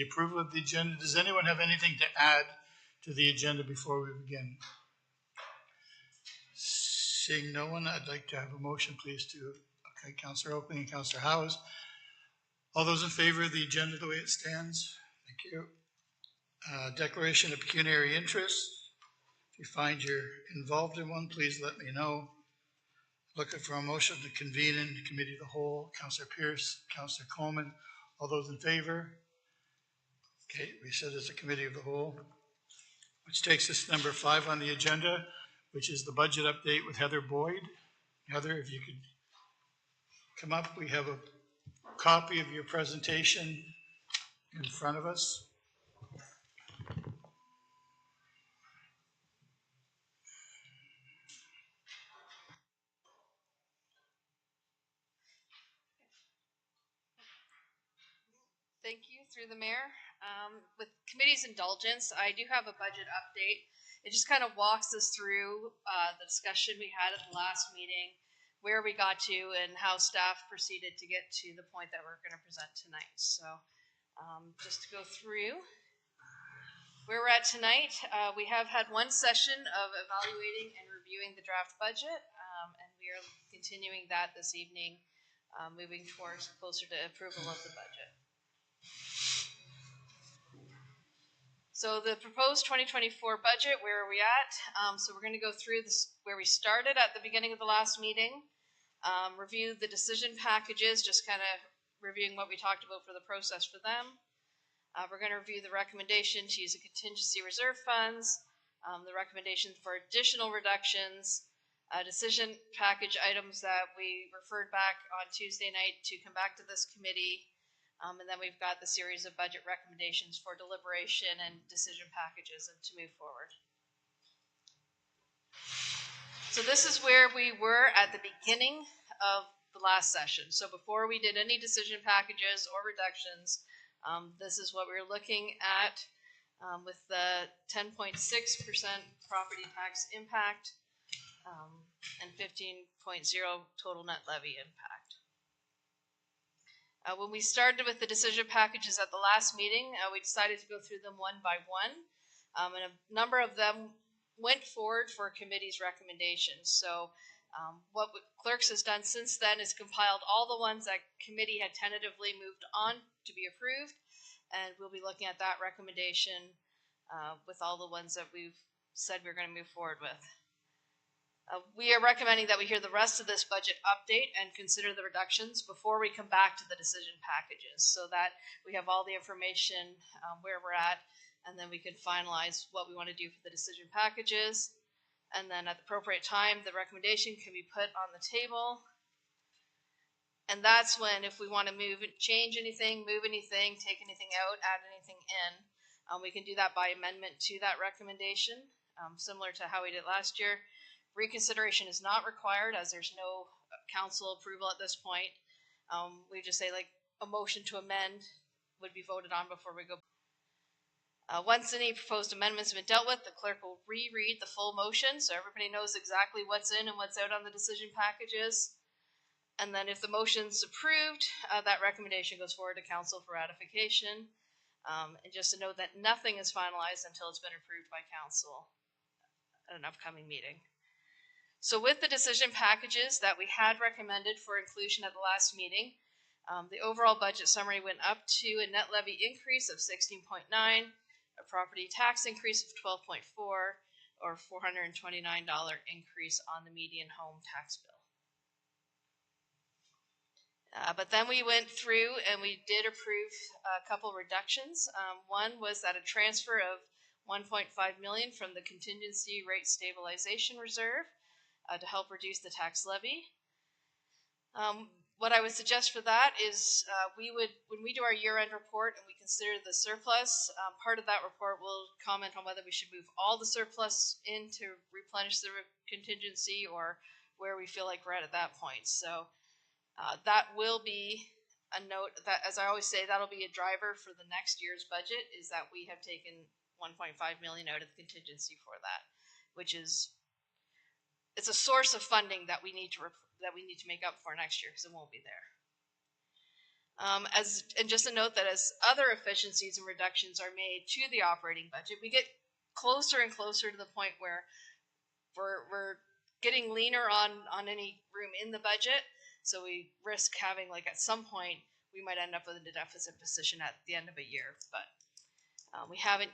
The approval of the agenda. Does anyone have anything to add to the agenda before we begin? Seeing no one, I'd like to have a motion, please, okay, Councillor Oakley and Councillor Howes. All those in favor of the agenda the way it stands? Thank you. Declaration of pecuniary interest. If you find you're involved in one, please let me know. Looking for a motion to convene in committee of the whole. Councillor Pierce, Councillor Coleman. All those in favor? Okay, we said it's a committee of the whole, which takes us to number 5 on the agenda, which is the budget update with Heather Boyd. Heather, if you could come up, we have a copy of your presentation in front of us. Thank you, through the mayor. With committee's indulgence, I do have a budget update. It just kind of walks us through the discussion we had at the last meeting, where we got to, and how staff proceeded to get to the point that we're going to present tonight. So just to go through where we're at tonight, we have had one session of evaluating and reviewing the draft budget, and we are continuing that this evening, moving towards closer to approval of the budget. So the proposed 2024 budget, where are we at? So we're going to go through this where we started at the beginning of the last meeting, review the decision packages, just kind of reviewing what we talked about for the process for them. We're going to review the recommendation to use a contingency reserve funds, the recommendation for additional reductions, decision package items that we referred back on Tuesday night to come back to this committee. And then we've got the series of budget recommendations for deliberation and decision packages and to move forward. So this is where we were at the beginning of the last session. So before we did any decision packages or reductions, this is what we were looking at with the 10.6% property tax impact and 15.0 total net levy impact. When we started with the decision packages at the last meeting, we decided to go through them one by one, and a number of them went forward for committee's recommendations. So what Clerks has done since then is compiled all the ones that committee had tentatively moved on to be approved, and we'll be looking at that recommendation with all the ones that we've said we're going to move forward with. We are recommending that we hear the rest of this budget update and consider the reductions before we come back to the decision packages, so that we have all the information where we're at, and then we can finalize what we want to do for the decision packages. And then at the appropriate time, the recommendation can be put on the table. And that's when, if we want to change anything, move anything, take anything out, add anything in, we can do that by amendment to that recommendation, similar to how we did last year. Reconsideration is not required, as there's no council approval at this point. We just say like a motion to amend would be voted on before we go. Once any proposed amendments have been dealt with, the clerk will reread the full motion so everybody knows exactly what's in and what's out on the decision packages. And then if the motion's approved, that recommendation goes forward to council for ratification. And just to note that nothing is finalized until it's been approved by council at an upcoming meeting. So with the decision packages that we had recommended for inclusion at the last meeting, the overall budget summary went up to a net levy increase of 16.9, a property tax increase of 12.4, or $429 increase on the median home tax bill. But then we went through and we did approve a couple reductions. One was that a transfer of $1.5 million from the contingency rate stabilization reserve to help reduce the tax levy. What I would suggest for that is when we do our year-end report and we consider the surplus, part of that report will comment on whether we should move all the surplus in to replenish the contingency or where we feel like we're at that point. So that will be a note that, as I always say, that'll be a driver for the next year's budget, is that we have taken $1.5 million out of the contingency for that, which is it's a source of funding that we need to make up for next year because it won't be there. And just a note that as other efficiencies and reductions are made to the operating budget, we get closer and closer to the point where we're getting leaner on any room in the budget. So we risk having, like, at some point we might end up with a deficit position at the end of a year, but we haven't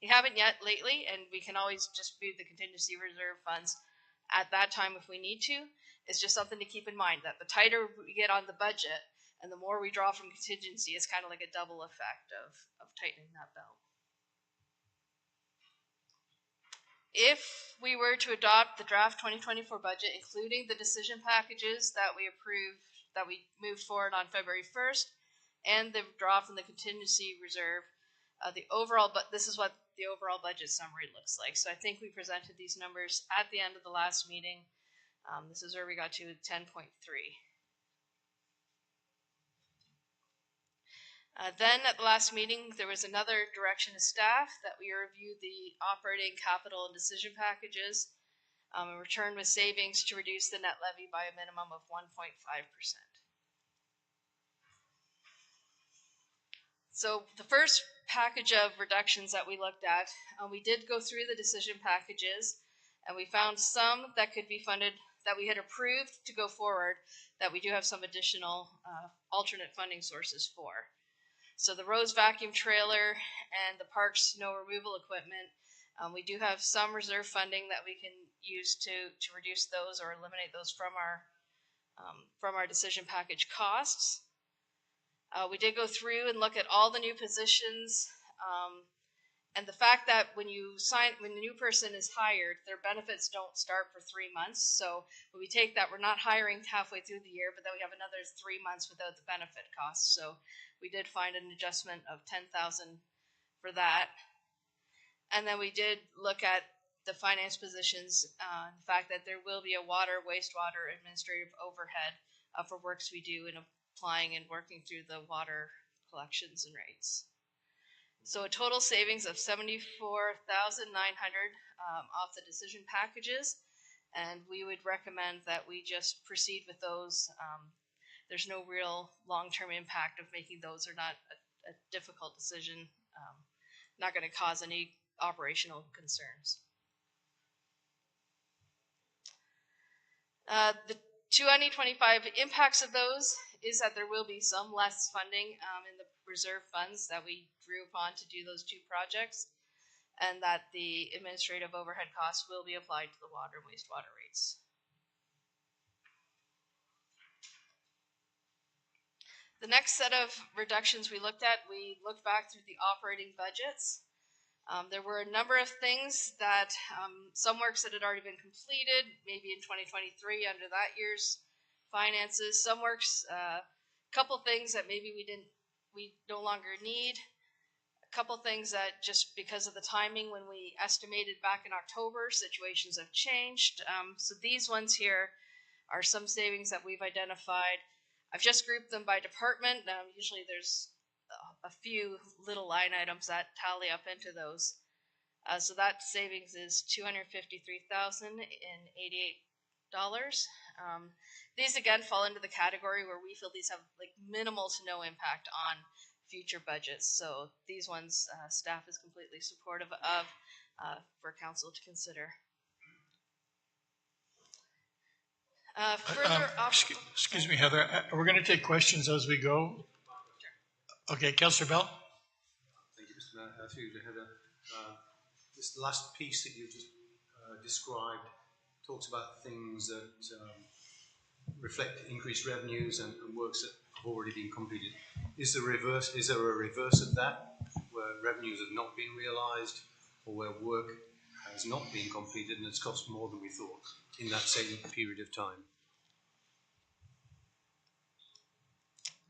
yet lately, and we can always just move the contingency reserve funds at that time if we need to. It's just something to keep in mind that the tighter we get on the budget and the more we draw from contingency, it's kind of like a double effect of tightening that belt. If we were to adopt the draft 2024 budget, including the decision packages that we moved forward on February 1st, and the draw from the contingency reserve, this is what the overall budget summary looks like. So I think we presented these numbers at the end of the last meeting. This is where we got to 10.3. Then at the last meeting, there was another direction to staff that we review the operating, capital, and decision packages and return with savings to reduce the net levy by a minimum of 1.5%. So the first package of reductions that we looked at, we did go through the decision packages, and we found some that could be funded that we had approved to go forward that we do have some additional alternate funding sources for. So the Rose vacuum trailer and the park's snow removal equipment, we do have some reserve funding that we can use to reduce those or eliminate those from our decision package costs. We did go through and look at all the new positions, and the fact that when the new person is hired, their benefits don't start for 3 months. So when we take that, we're not hiring halfway through the year, but then we have another 3 months without the benefit costs. So we did find an adjustment of $10,000 for that. And then we did look at the finance positions, the fact that there will be a water, wastewater, administrative overhead for works we do in applying and working through the water collections and rates. So a total savings of $74,900 off the decision packages, and we would recommend that we just proceed with those. There's no real long-term impact of making those, or not a difficult decision, not going to cause any operational concerns. The 2025 impacts of those is that there will be some less funding in the reserve funds that we drew upon to do those 2 projects, and that the administrative overhead costs will be applied to the water and wastewater rates. The next set of reductions we looked back through the operating budgets. There were a number of things that, some works that had already been completed, maybe in 2023 under that year's finances. Some works, a couple things that maybe we no longer need. A couple things that just because of the timing when we estimated back in October, situations have changed. So these ones here are some savings that we've identified. I've just grouped them by department. Usually there's a few little line items that tally up into those. So that savings is $253,088. These again fall into the category where we feel these have like minimal to no impact on future budgets. So these ones staff is completely supportive of for council to consider. Excuse me, Heather. We're going to take questions as we go. Sure. Okay, Councillor Bell. Thank you, Mr. Mayor. Through you, Heather. This last piece that you just described talks about things that reflect increased revenues and works that have already been completed. Is there a reverse of that, where revenues have not been realised, or where work has not been completed and it's cost more than we thought in that same period of time?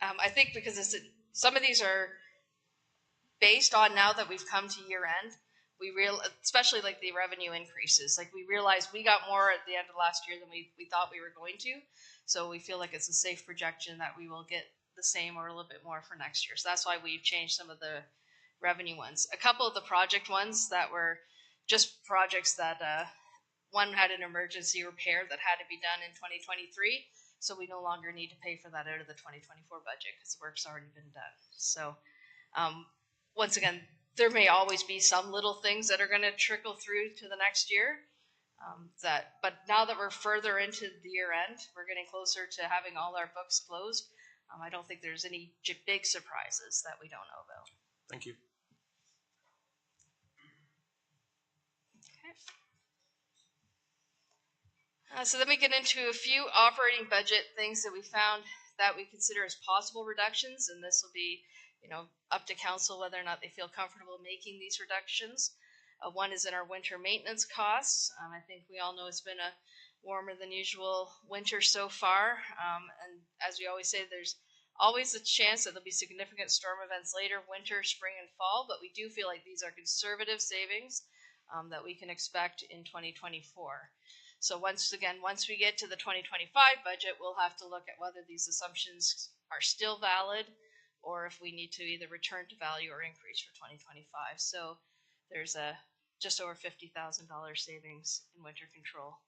I think because some of these are based on now that we've come to year end, especially like the revenue increases, like we realized we got more at the end of last year than we thought we were going to. So we feel like it's a safe projection that we will get the same or a little bit more for next year. So that's why we've changed some of the revenue ones. A couple of the project ones that were just projects that one had an emergency repair that had to be done in 2023. So we no longer need to pay for that out of the 2024 budget because the work's already been done. So once again, there may always be some little things that are going to trickle through to the next year. But now that we're further into the year end, we're getting closer to having all our books closed. I don't think there's any big surprises that we don't know about. Thank you. So then we get into a few operating budget things that we found that we consider as possible reductions, and this will be, up to council whether or not they feel comfortable making these reductions. One is in our winter maintenance costs. I think we all know it's been a warmer than usual winter so far, and as we always say, there's always a chance that there'll be significant storm events later, winter, spring, and fall, but we do feel like these are conservative savings that we can expect in 2024. So once we get to the 2025 budget, we'll have to look at whether these assumptions are still valid or if we need to either return to value or increase for 2025. So there's a just over $50,000 savings in winter control.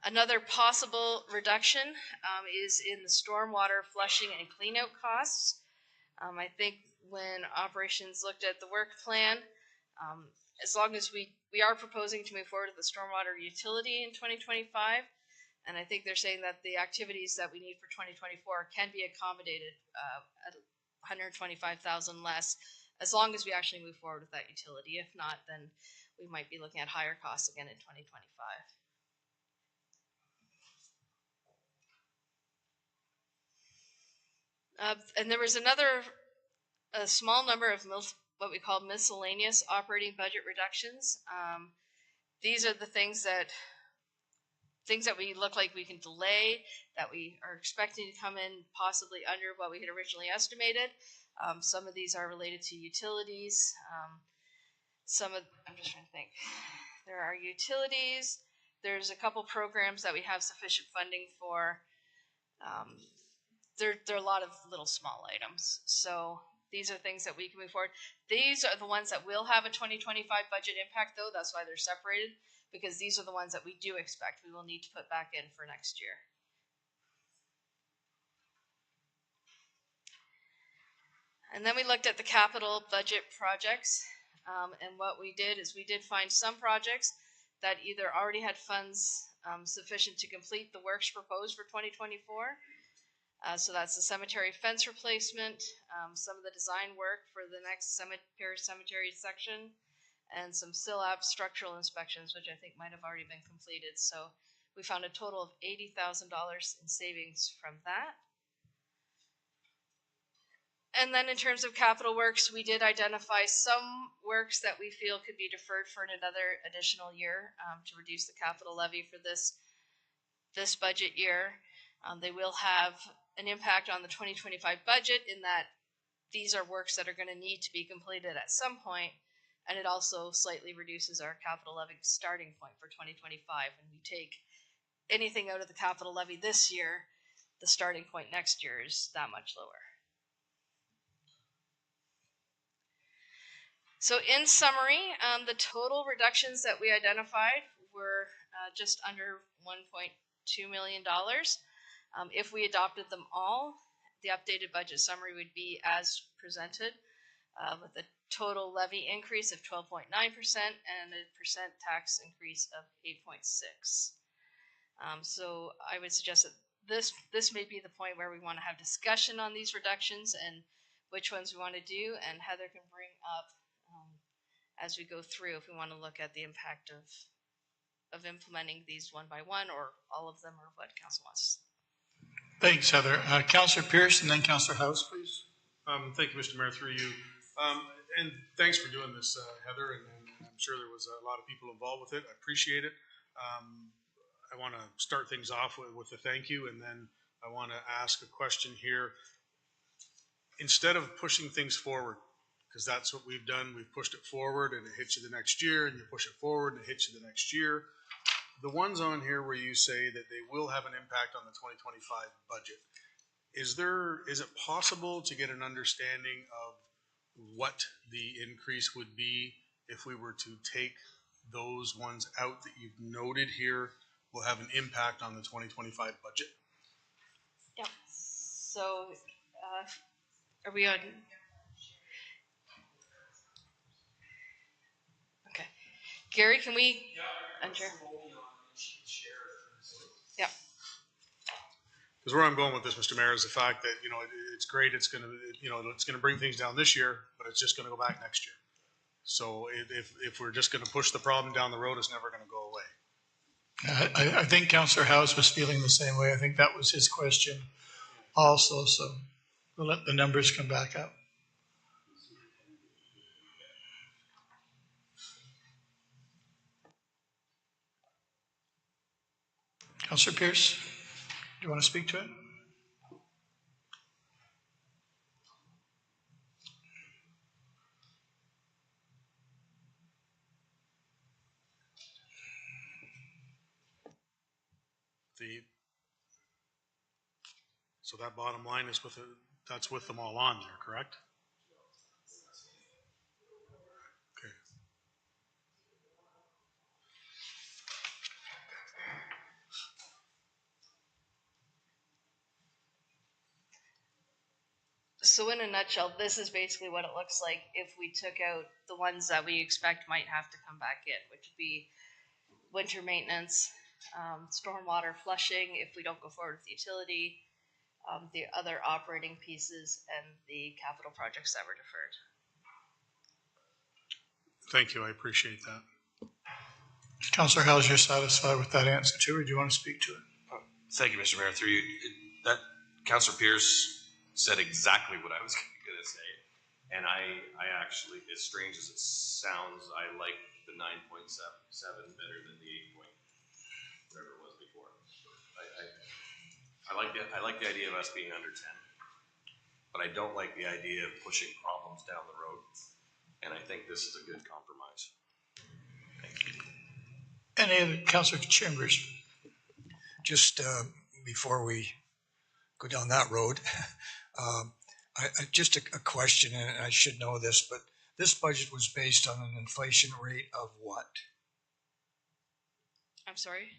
Another possible reduction is in the stormwater flushing and cleanout costs. I think when operations looked at the work plan, as long as we are proposing to move forward with the stormwater utility in 2025, and I think they're saying that the activities that we need for 2024 can be accommodated at $125,000 less, as long as we actually move forward with that utility. If not, then we might be looking at higher costs again in 2025. And there was a small number of what we call miscellaneous operating budget reductions. These are the things that we look like we can delay, that we are expecting to come in possibly under what we had originally estimated. Some of these are related to utilities. I'm just trying to think. There are utilities. There's a couple programs that we have sufficient funding for. There are a lot of little small items. So these are things that we can move forward. These are the ones that will have a 2025 budget impact, though. That's why they're separated, because these are the ones that we do expect we will need to put back in for next year. And then we looked at the capital budget projects. And what we did is we did find some projects that either already had funds sufficient to complete the works proposed for 2024. So that's the cemetery fence replacement, some of the design work for the next cemetery section, and some SILAB structural inspections, which I think might have already been completed. So we found a total of $80,000 in savings from that. And then in terms of capital works, we did identify some works that we feel could be deferred for another additional year to reduce the capital levy for this budget year. They will have an impact on the 2025 budget in that these are works that are going to need to be completed at some point, and it also slightly reduces our capital levy starting point for 2025. When we take anything out of the capital levy this year, the starting point next year is that much lower. So in summary, the total reductions that we identified were just under $1.2 million. If we adopted them all, the updated budget summary would be as presented, with a total levy increase of 12.9% and a percent tax increase of 8.6%. So I would suggest that this may be the point where we want to have discussion on these reductions and which ones we want to do, and Heather can bring up as we go through if we want to look at the impact of implementing these one by one or all of them, or what council wants. Thanks, Heather. Councillor Pierce and then Councillor House, please. Thank you, Mr. Mayor, through you. And thanks for doing this, Heather, and I'm sure there was a lot of people involved with it. I appreciate it. I want to start things off with a thank you, and then I want to ask a question here. Instead of pushing things forward, because that's what we've done, we've pushed it forward and it hits you the next year, and you push it forward and it hits you the next year. The ones on here where you say that they will have an impact on the 2025 budget, is it possible to get an understanding of what the increase would be if we were to take those ones out that you've noted here will have an impact on the 2025 budget. Yep. So, are we on? Okay. Gary, can we? Enter? Yep. Because where I'm going with this, Mr. Mayor, is the fact that, it's great, it's gonna bring things down this year, but it's just gonna go back next year. So if we're just gonna push the problem down the road, it's never gonna go away. I think Councillor House was feeling the same way. I think that was his question also, so we'll let the numbers come back up. Councillor Pierce, do you want to speak to it? So that bottom line is that's with them all on there, correct? Okay. So in a nutshell, this is basically what it looks like if we took out the ones that we expect might have to come back in, which would be winter maintenance, stormwater flushing if we don't go forward with the utility, the other operating pieces, and the capital projects that were deferred. Thank you, I appreciate that. Councillor House, you're satisfied with that answer too, or do you want to speak to it? Thank you, Mr. Mayor. Through you, that Councillor Pierce said exactly what I was going to say, and I actually, as strange as it sounds, I like the 9.7 better than the 8 point whatever it was before. I like the idea of us being under 10, but I don't like the idea of pushing problems down the road, and I think this is a good compromise. Thank you. Any other, Councillor Chambers? Just before we go down that road, just a question, and I should know this, but this budget was based on an inflation rate of what? I'm sorry?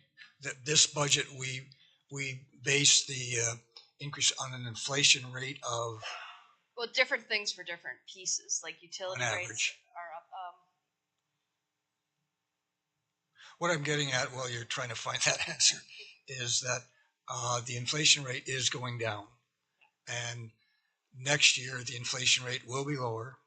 This budget, we based the increase on an inflation rate of? Well, different things for different pieces, like utility On rates average. are up. What I'm getting at while you're trying to find that answer is that the inflation rate is going down, and next year the inflation rate will be lower,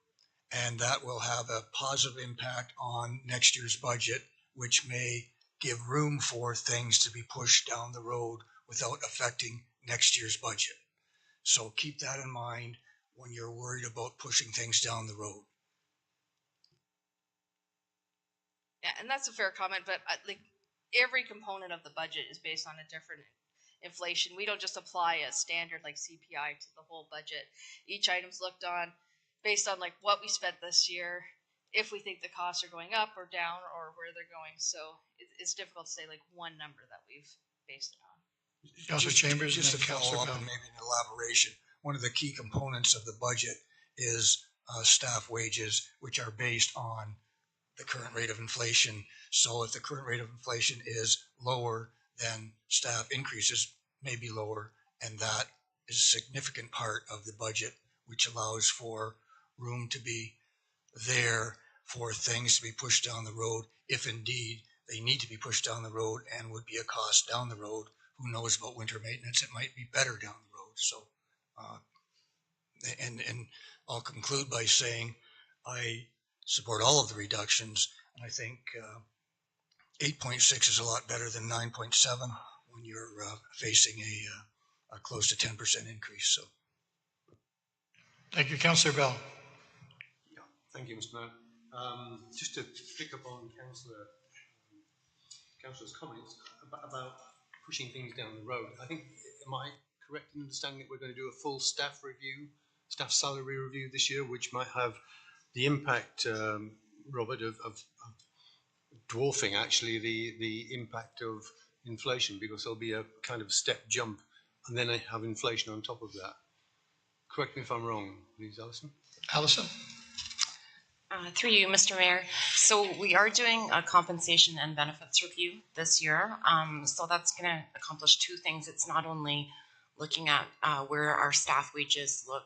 and that will have a positive impact on next year's budget, which may give room for things to be pushed down the road without affecting next year's budget. So keep that in mind when you're worried about pushing things down the road. Yeah, and that's a fair comment, but like every component of the budget is based on a different inflation. We don't just apply a standard like CPI to the whole budget. Each item's looked on based on like what we spent this year, if we think the costs are going up or down or where they're going. So it's difficult to say like one number that we've based it on. Councillor Chambers, just and to then follow Councillor up Bell. and maybe an elaboration, one of the key components of the budget is staff wages, which are based on the current rate of inflation. So if the current rate of inflation is lower, then staff increases may be lower, and that is a significant part of the budget, which allows for room to be there for things to be pushed down the road, if indeed they need to be pushed down the road and would be a cost down the road. Who knows about winter maintenance? It might be better down the road. So, and I'll conclude by saying I support all of the reductions, and I think 8.6 is a lot better than 9.7 when you're facing a close to 10% increase. So, Thank you, Councillor Bell. Yeah, thank you, Mr. Mayor. Just to pick up on Councillor's comments about pushing things down the road, I think, am I correct in understanding that we're going to do a full staff salary review this year, which might have the impact, Robert, of dwarfing actually the impact of inflation, because there'll be a kind of step jump and then I have inflation on top of that. Correct me if I'm wrong, please, Alison. Alison? Through you, Mr. Mayor. So we are doing a compensation and benefits review this year. So that's going to accomplish two things. It's not only looking at where our staff wages look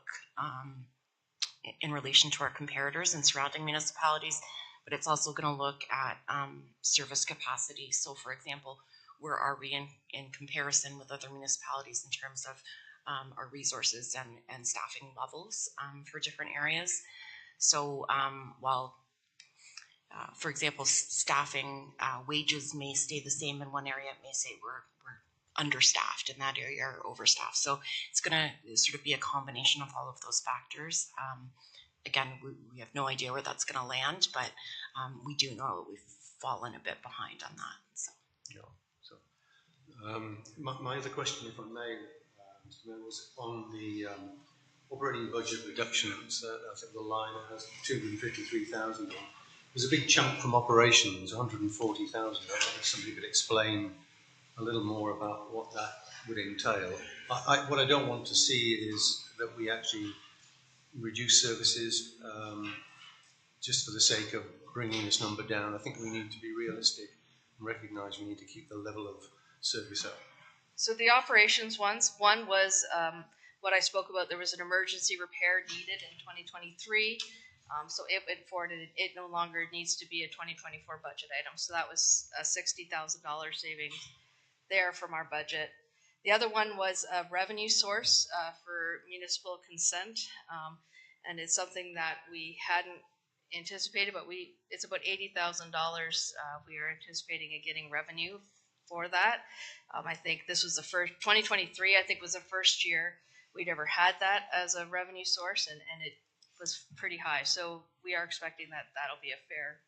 in relation to our comparators and surrounding municipalities, but it's also going to look at service capacity. So, for example, where are we in comparison with other municipalities in terms of our resources and staffing levels for different areas? So while, for example, staffing wages may stay the same in one area, it may say we're understaffed in that area or overstaffed. So it's going to sort of be a combination of all of those factors. Again, we have no idea where that's going to land, but we do know that we've fallen a bit behind on that. So. Yeah. So my other question, if I may, Mr. Mayor, was on the operating budget reductions. I think the line has 253,000 on. There's a big chunk from operations, 140,000. I wonder if somebody could explain a little more about what that would entail. What I don't want to see is that we actually reduce services just for the sake of bringing this number down. I think we need to be realistic and recognise we need to keep the level of service up. So the operations one was what I spoke about. There was an emergency repair needed in 2023. So it went forward, and it no longer needs to be a 2024 budget item. So that was a $60,000 savings there from our budget. The other one was a revenue source for municipal consent, and it's something that we hadn't anticipated, but it's about $80,000. We are anticipating getting revenue for that. I think this was the first, 2023, I think was the first year we'd ever had that as a revenue source, and it was pretty high. So we are expecting that that'll be a fair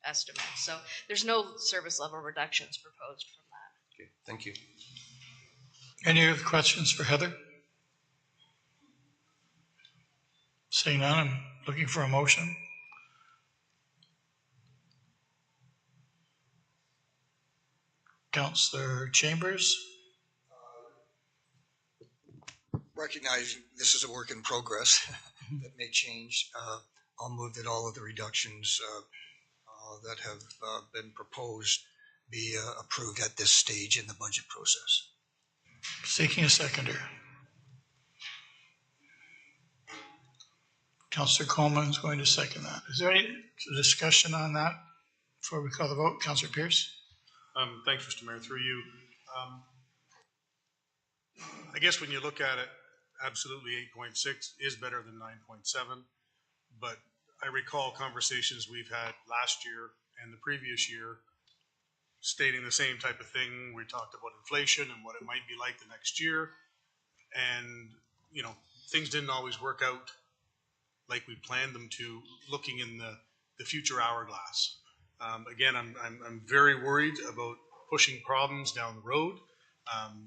estimate. So there's no service level reductions proposed from that. Okay, thank you. Any other questions for Heather? Seeing none, I'm looking for a motion. Councillor Chambers? Recognizing this is a work in progress that may change, I'll move that all of the reductions that have been proposed be approved at this stage in the budget process. Seeking a seconder. Councillor Coleman is going to second that. Is there any discussion on that before we call the vote? Councillor Pierce? Thanks, Mr. Mayor. Through you. I guess when you look at it, absolutely 8.6 is better than 9.7, but I recall conversations we've had last year and the previous year stating the same type of thing. We talked about inflation and what it might be like the next year, and you know, things didn't always work out like we planned them to, looking in the future hourglass. Again, I'm very worried about pushing problems down the road.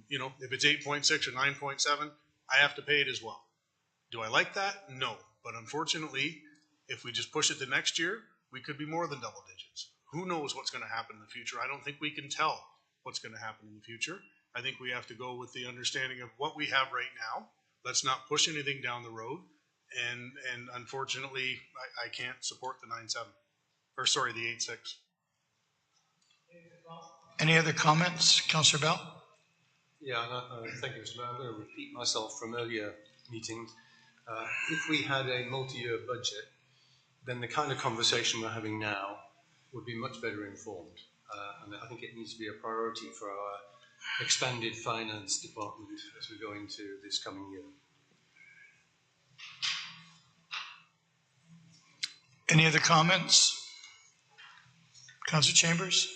You know, if it's 8.6 or 9.7, I have to pay it as well. Do I like that? No. But unfortunately, if we just push it to next year, we could be more than double digits. Who knows what's going to happen in the future? I don't think we can tell what's going to happen in the future. I think we have to go with the understanding of what we have right now. Let's not push anything down the road. And unfortunately, I can't support the 9.7, or sorry, the 8.6. Any other comments? Councillor Bell? Yeah, thank you, Mr. Mayor. I'm going to repeat myself from earlier meetings. If we had a multi-year budget, then the kind of conversation we're having now would be much better informed. And I think it needs to be a priority for our expanded finance department as we go into this coming year. Any other comments? Councillor Chambers?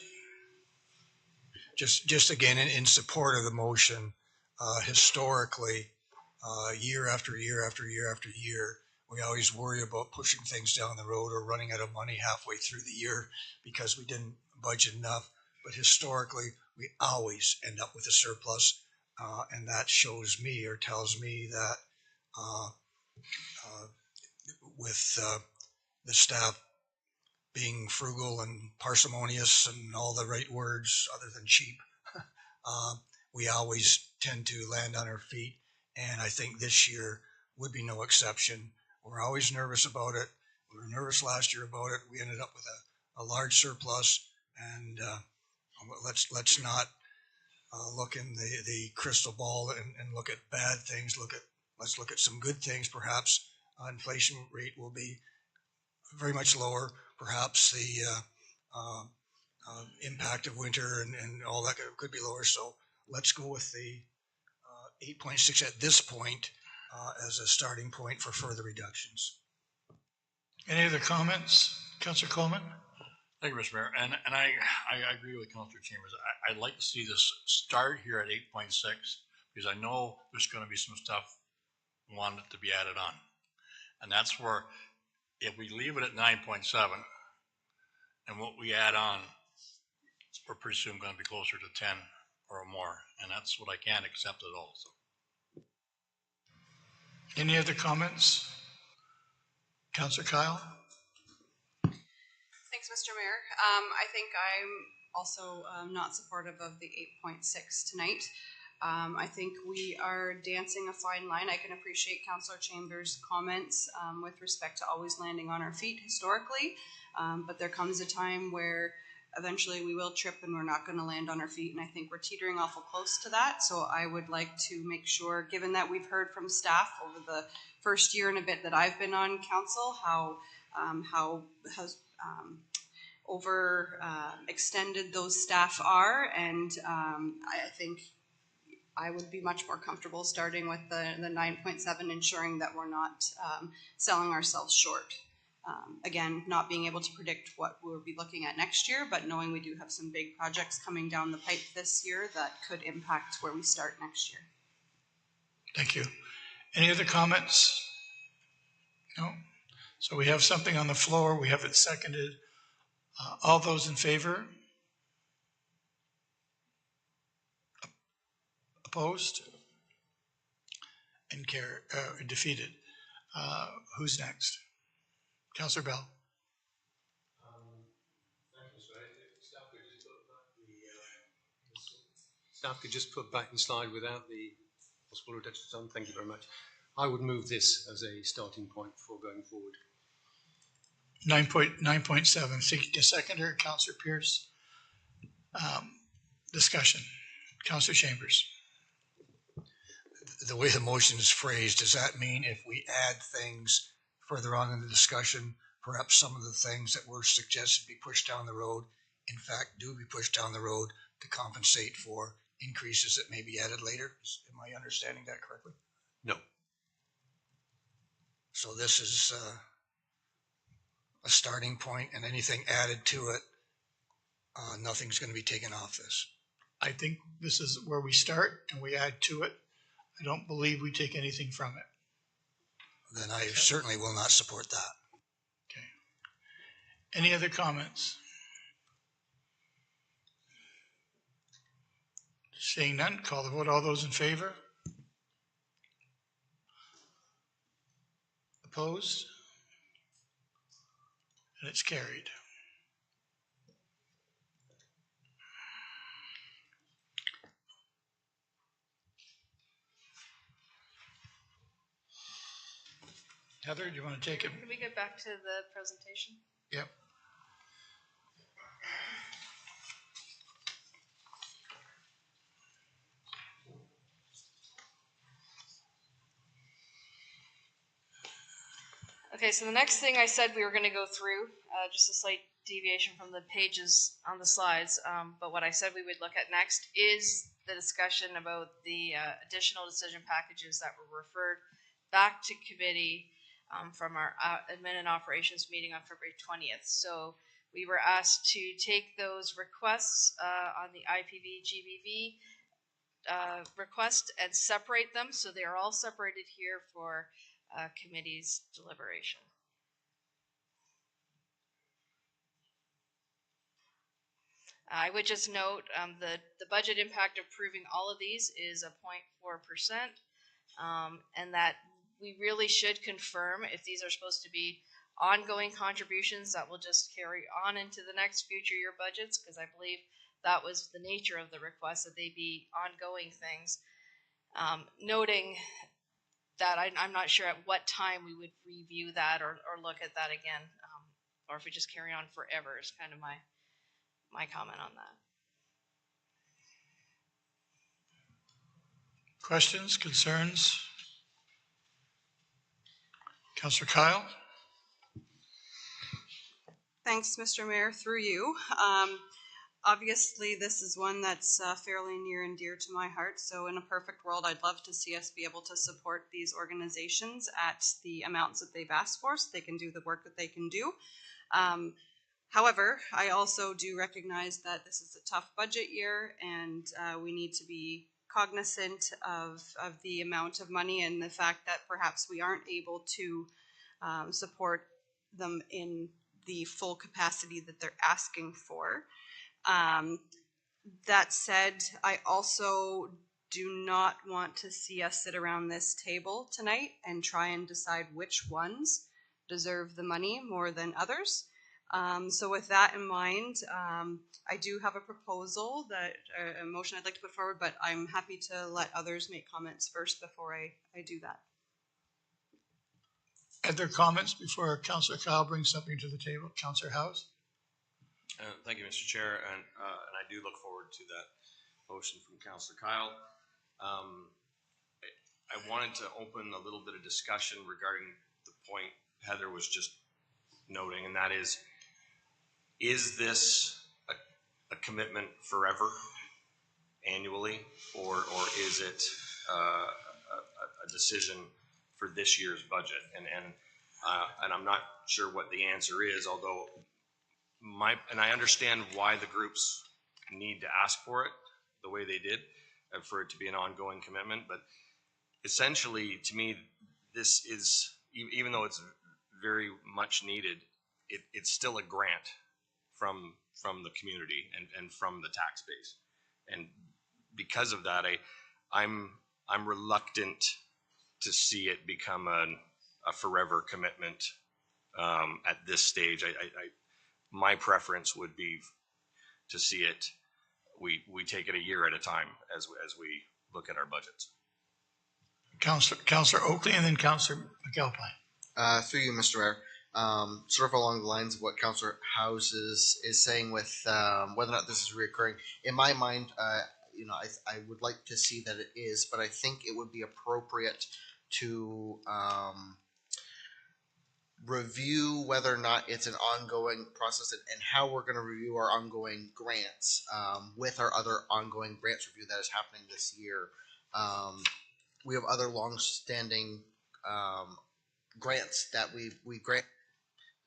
Just again, in support of the motion, historically, year after year after year after year, we always worry about pushing things down the road or running out of money halfway through the year because we didn't budget enough. But historically, we always end up with a surplus, and that shows me or tells me that with the staff being frugal and parsimonious and all the right words other than cheap, we always tend to land on our feet. And I think this year would be no exception. We're always nervous about it. We were nervous last year about it. We ended up with a large surplus, and let's not look in the crystal ball and look at bad things. Let's look at some good things. Perhaps inflation rate will be very much lower. Perhaps the impact of winter and all that could be lower. So let's go with the 8.6 at this point as a starting point for further reductions. Any other comments? Councillor Coleman? Thank you, Mr. Mayor. And I agree with Councillor Chambers. I'd like to see this start here at 8.6 because I know there's going to be some stuff wanted to be added on. And that's where, if we leave it at 9.7 and what we add on, we're pretty soon going to be closer to 10 or more. And that's what I can't accept at all. So. Any other comments? Councillor Kyle? Thanks, Mr. Mayor. I think I'm also not supportive of the 8.6 tonight. I think we are dancing a fine line. I can appreciate Councillor Chambers' comments with respect to always landing on our feet historically, but there comes a time where eventually we will trip and we're not going to land on our feet, and I think we're teetering awful close to that. So I would like to make sure, given that we've heard from staff over the first year and a bit that I've been on council, how extended those staff are, and I think I would be much more comfortable starting with the 9.7, ensuring that we're not selling ourselves short. Again, not being able to predict what we'll be looking at next year, but knowing we do have some big projects coming down the pipe this year that could impact where we start next year. Thank you. Any other comments? No? So we have something on the floor. We have it seconded. All those in favor? Opposed? And defeated. Who's next? Councillor Bell. Thank you, Mr. Staff could just put back the slide without the possible reductions on. Thank you very much. I would move this as a starting point for going forward. 9.7. Seeking a seconder, Councillor Pierce. Discussion. Councillor Chambers. The way the motion is phrased, does that mean if we add things further on in the discussion, perhaps some of the things that were suggested be pushed down the road, in fact, do be pushed down the road to compensate for increases that may be added later? Am I understanding that correctly? No. So this is a starting point, and anything added to it, nothing's going to be taken off this. I think this is where we start and we add to it. I don't believe we take anything from it. Then I certainly will not support that. Okay. Any other comments? Seeing none, call the vote. All those in favor? Opposed? And it's carried. Heather, do you want to take it? Can we get back to the presentation? Yep. Okay, so the next thing I said we were going to go through, just a slight deviation from the pages on the slides, but what I said we would look at next is the discussion about the additional decision packages that were referred back to committee from our admin and operations meeting on February 20th. So we were asked to take those requests on the IPV GBV request and separate them, so they are all separated here for committee's deliberation. I would just note the budget impact of approving all of these is a 0.4%, and that we really should confirm if these are supposed to be ongoing contributions that will just carry on into the next future year budgets, because I believe that was the nature of the request, that they be ongoing things. Noting that I'm not sure at what time we would review that or look at that again, or if we just carry on forever is kind of my comment on that. Questions, concerns? Councillor Kyle? Thanks, Mr. Mayor, through you. Obviously, this is one that's fairly near and dear to my heart. So in a perfect world, I'd love to see us be able to support these organizations at the amounts that they've asked for so they can do the work that they can do. However, I also do recognize that this is a tough budget year and we need to be cognizant of the amount of money and the fact that perhaps we aren't able to support them in the full capacity that they're asking for. That said, I also do not want to see us sit around this table tonight and try and decide which ones deserve the money more than others. So with that in mind, I do have a proposal that a motion I'd like to put forward, but I'm happy to let others make comments first before I do that. Other comments before Councillor Kyle brings something to the table? Councillor House? Thank you, Mr. Chair, and I do look forward to that motion from Councillor Kyle. I wanted to open a little bit of discussion regarding the point Heather was just noting, and that is this a commitment forever, annually, or is it a decision for this year's budget? And I'm not sure what the answer is, although and I understand why the groups need to ask for it the way they did, for it to be an ongoing commitment. But essentially, to me, this is, even though it's very much needed, it's still a grant from the community and from the tax base. And because of that, I'm reluctant to see it become a forever commitment at this stage. My preference would be to see it, we take it a year at a time as we look at our budgets. Councillor Oakley and then Councillor McAlpine. Through you, Mr. Mayor. Sort of along the lines of what Councillor House is saying with whether or not this is reoccurring. In my mind, I would like to see that it is, but I think it would be appropriate to review whether or not it's an ongoing process and how we're going to review our ongoing grants with our other ongoing grants review that is happening this year. We have other long-standing grants that we grant.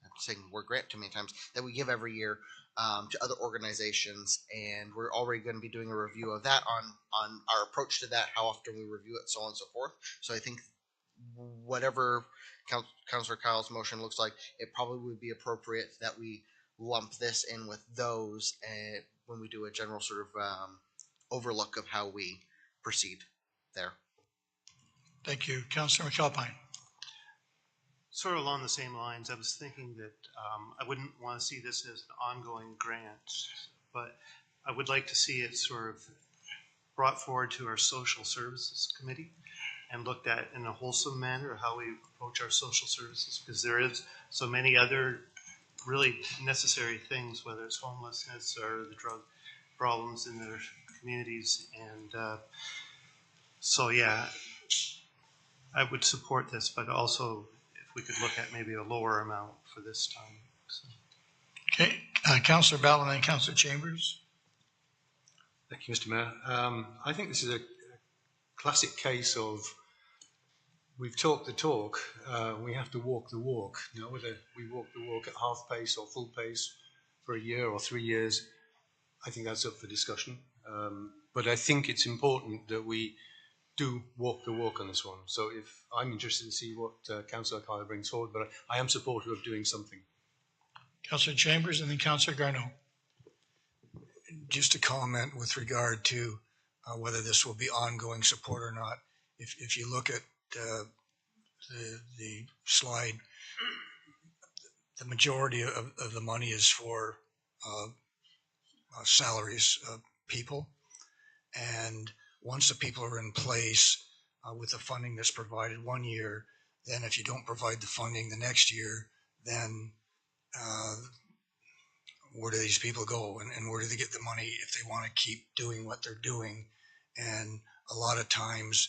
I'm saying we're grant too many times, that we give every year to other organizations, and we're already going to be doing a review of that on our approach to that, how often we review it, so on and so forth. So I think whatever Councillor Kyle's motion looks like, it probably would be appropriate that we lump this in with those when we do a general sort of overlook of how we proceed there. Thank you. Councillor McAlpine. Sort of along the same lines, I was thinking that I wouldn't want to see this as an ongoing grant, but I would like to see it sort of brought forward to our social services committee and looked at in a wholesome manner how we approach our social services, because there is so many other really necessary things, whether it's homelessness or the drug problems in their communities. And so, yeah, I would support this, but also if we could look at maybe a lower amount for this time. So. Okay, Councillor Bell and then Councillor Chambers. Thank you, Mr. Mayor. I think this is a classic case of we've talked the talk, we have to walk the walk. You know, whether we walk the walk at half pace or full pace for a year or 3 years, I think that's up for discussion. But I think it's important that we do walk the walk on this one. So if I'm interested to see what Councillor Kyle brings forward, but I am supportive of doing something. Councillor Chambers and then Councillor Garneau. Just a comment with regard to whether this will be ongoing support or not. If you look at the slide, the majority of the money is for salaries of people, and once the people are in place, with the funding that's provided one year. Then if you don't provide the funding the next year, then where do these people go, and where do they get the money if they want to keep doing what they're doing? And a lot of times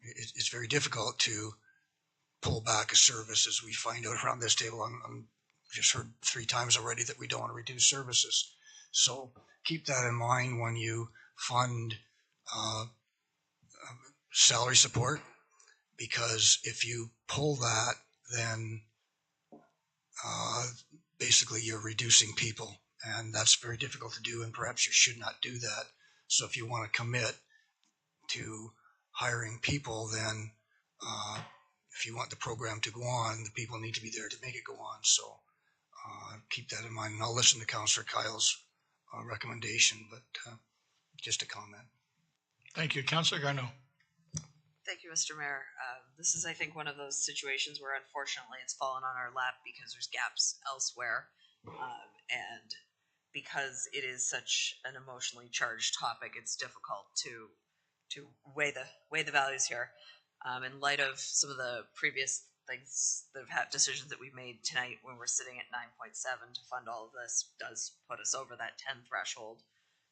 it's very difficult to pull back a service, as we find out around this table. I'm just heard 3 times already that we don't want to reduce services. So keep that in mind when you fund salary support, because if you pull that, then basically you're reducing people, and that's very difficult to do, and perhaps you should not do that. So if you want to commit to hiring people, then if you want the program to go on, the people need to be there to make it go on. So keep that in mind, and I'll listen to Councillor Kyle's recommendation, but just a comment. Thank you. Councillor Garneau. Thank you, Mr. Mayor. This is, I think, one of those situations where unfortunately it's fallen on our lap because there's gaps elsewhere. And because it is such an emotionally charged topic, it's difficult to weigh the values here. In light of some of the previous things that have had decisions that we've made tonight, when we're sitting at 9.7 to fund all of this, does put us over that 10 threshold,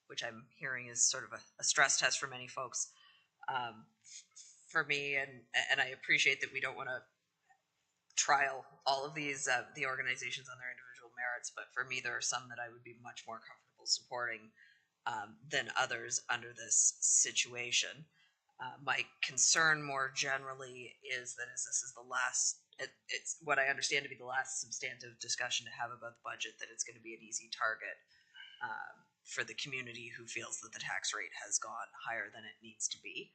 which I'm hearing is sort of a stress test for many folks. For me, and I appreciate that we don't want to trial all of these the organizations on their individual merits, but for me there are some that I would be much more comfortable supporting than others under this situation. My concern more generally is that as this is the last, it's what I understand to be the last substantive discussion to have about the budget, that it's going to be an easy target for the community who feels that the tax rate has gone higher than it needs to be.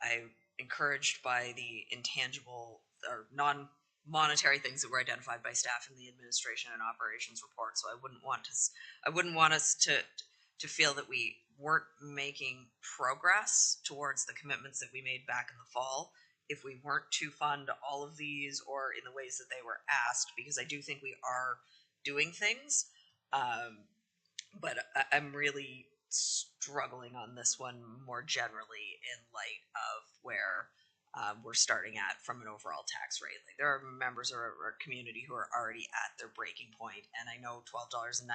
I'm encouraged by the intangible or non-monetary things that were identified by staff in the administration and operations report. So I wouldn't want us to feel that we weren't making progress towards the commitments that we made back in the fall if we weren't to fund all of these or in the ways that they were asked, because I do think we are doing things. But I'm really struggling on this one more generally in light of where we're starting at from an overall tax rate. Like, there are members of our community who are already at their breaking point, and I know $12.98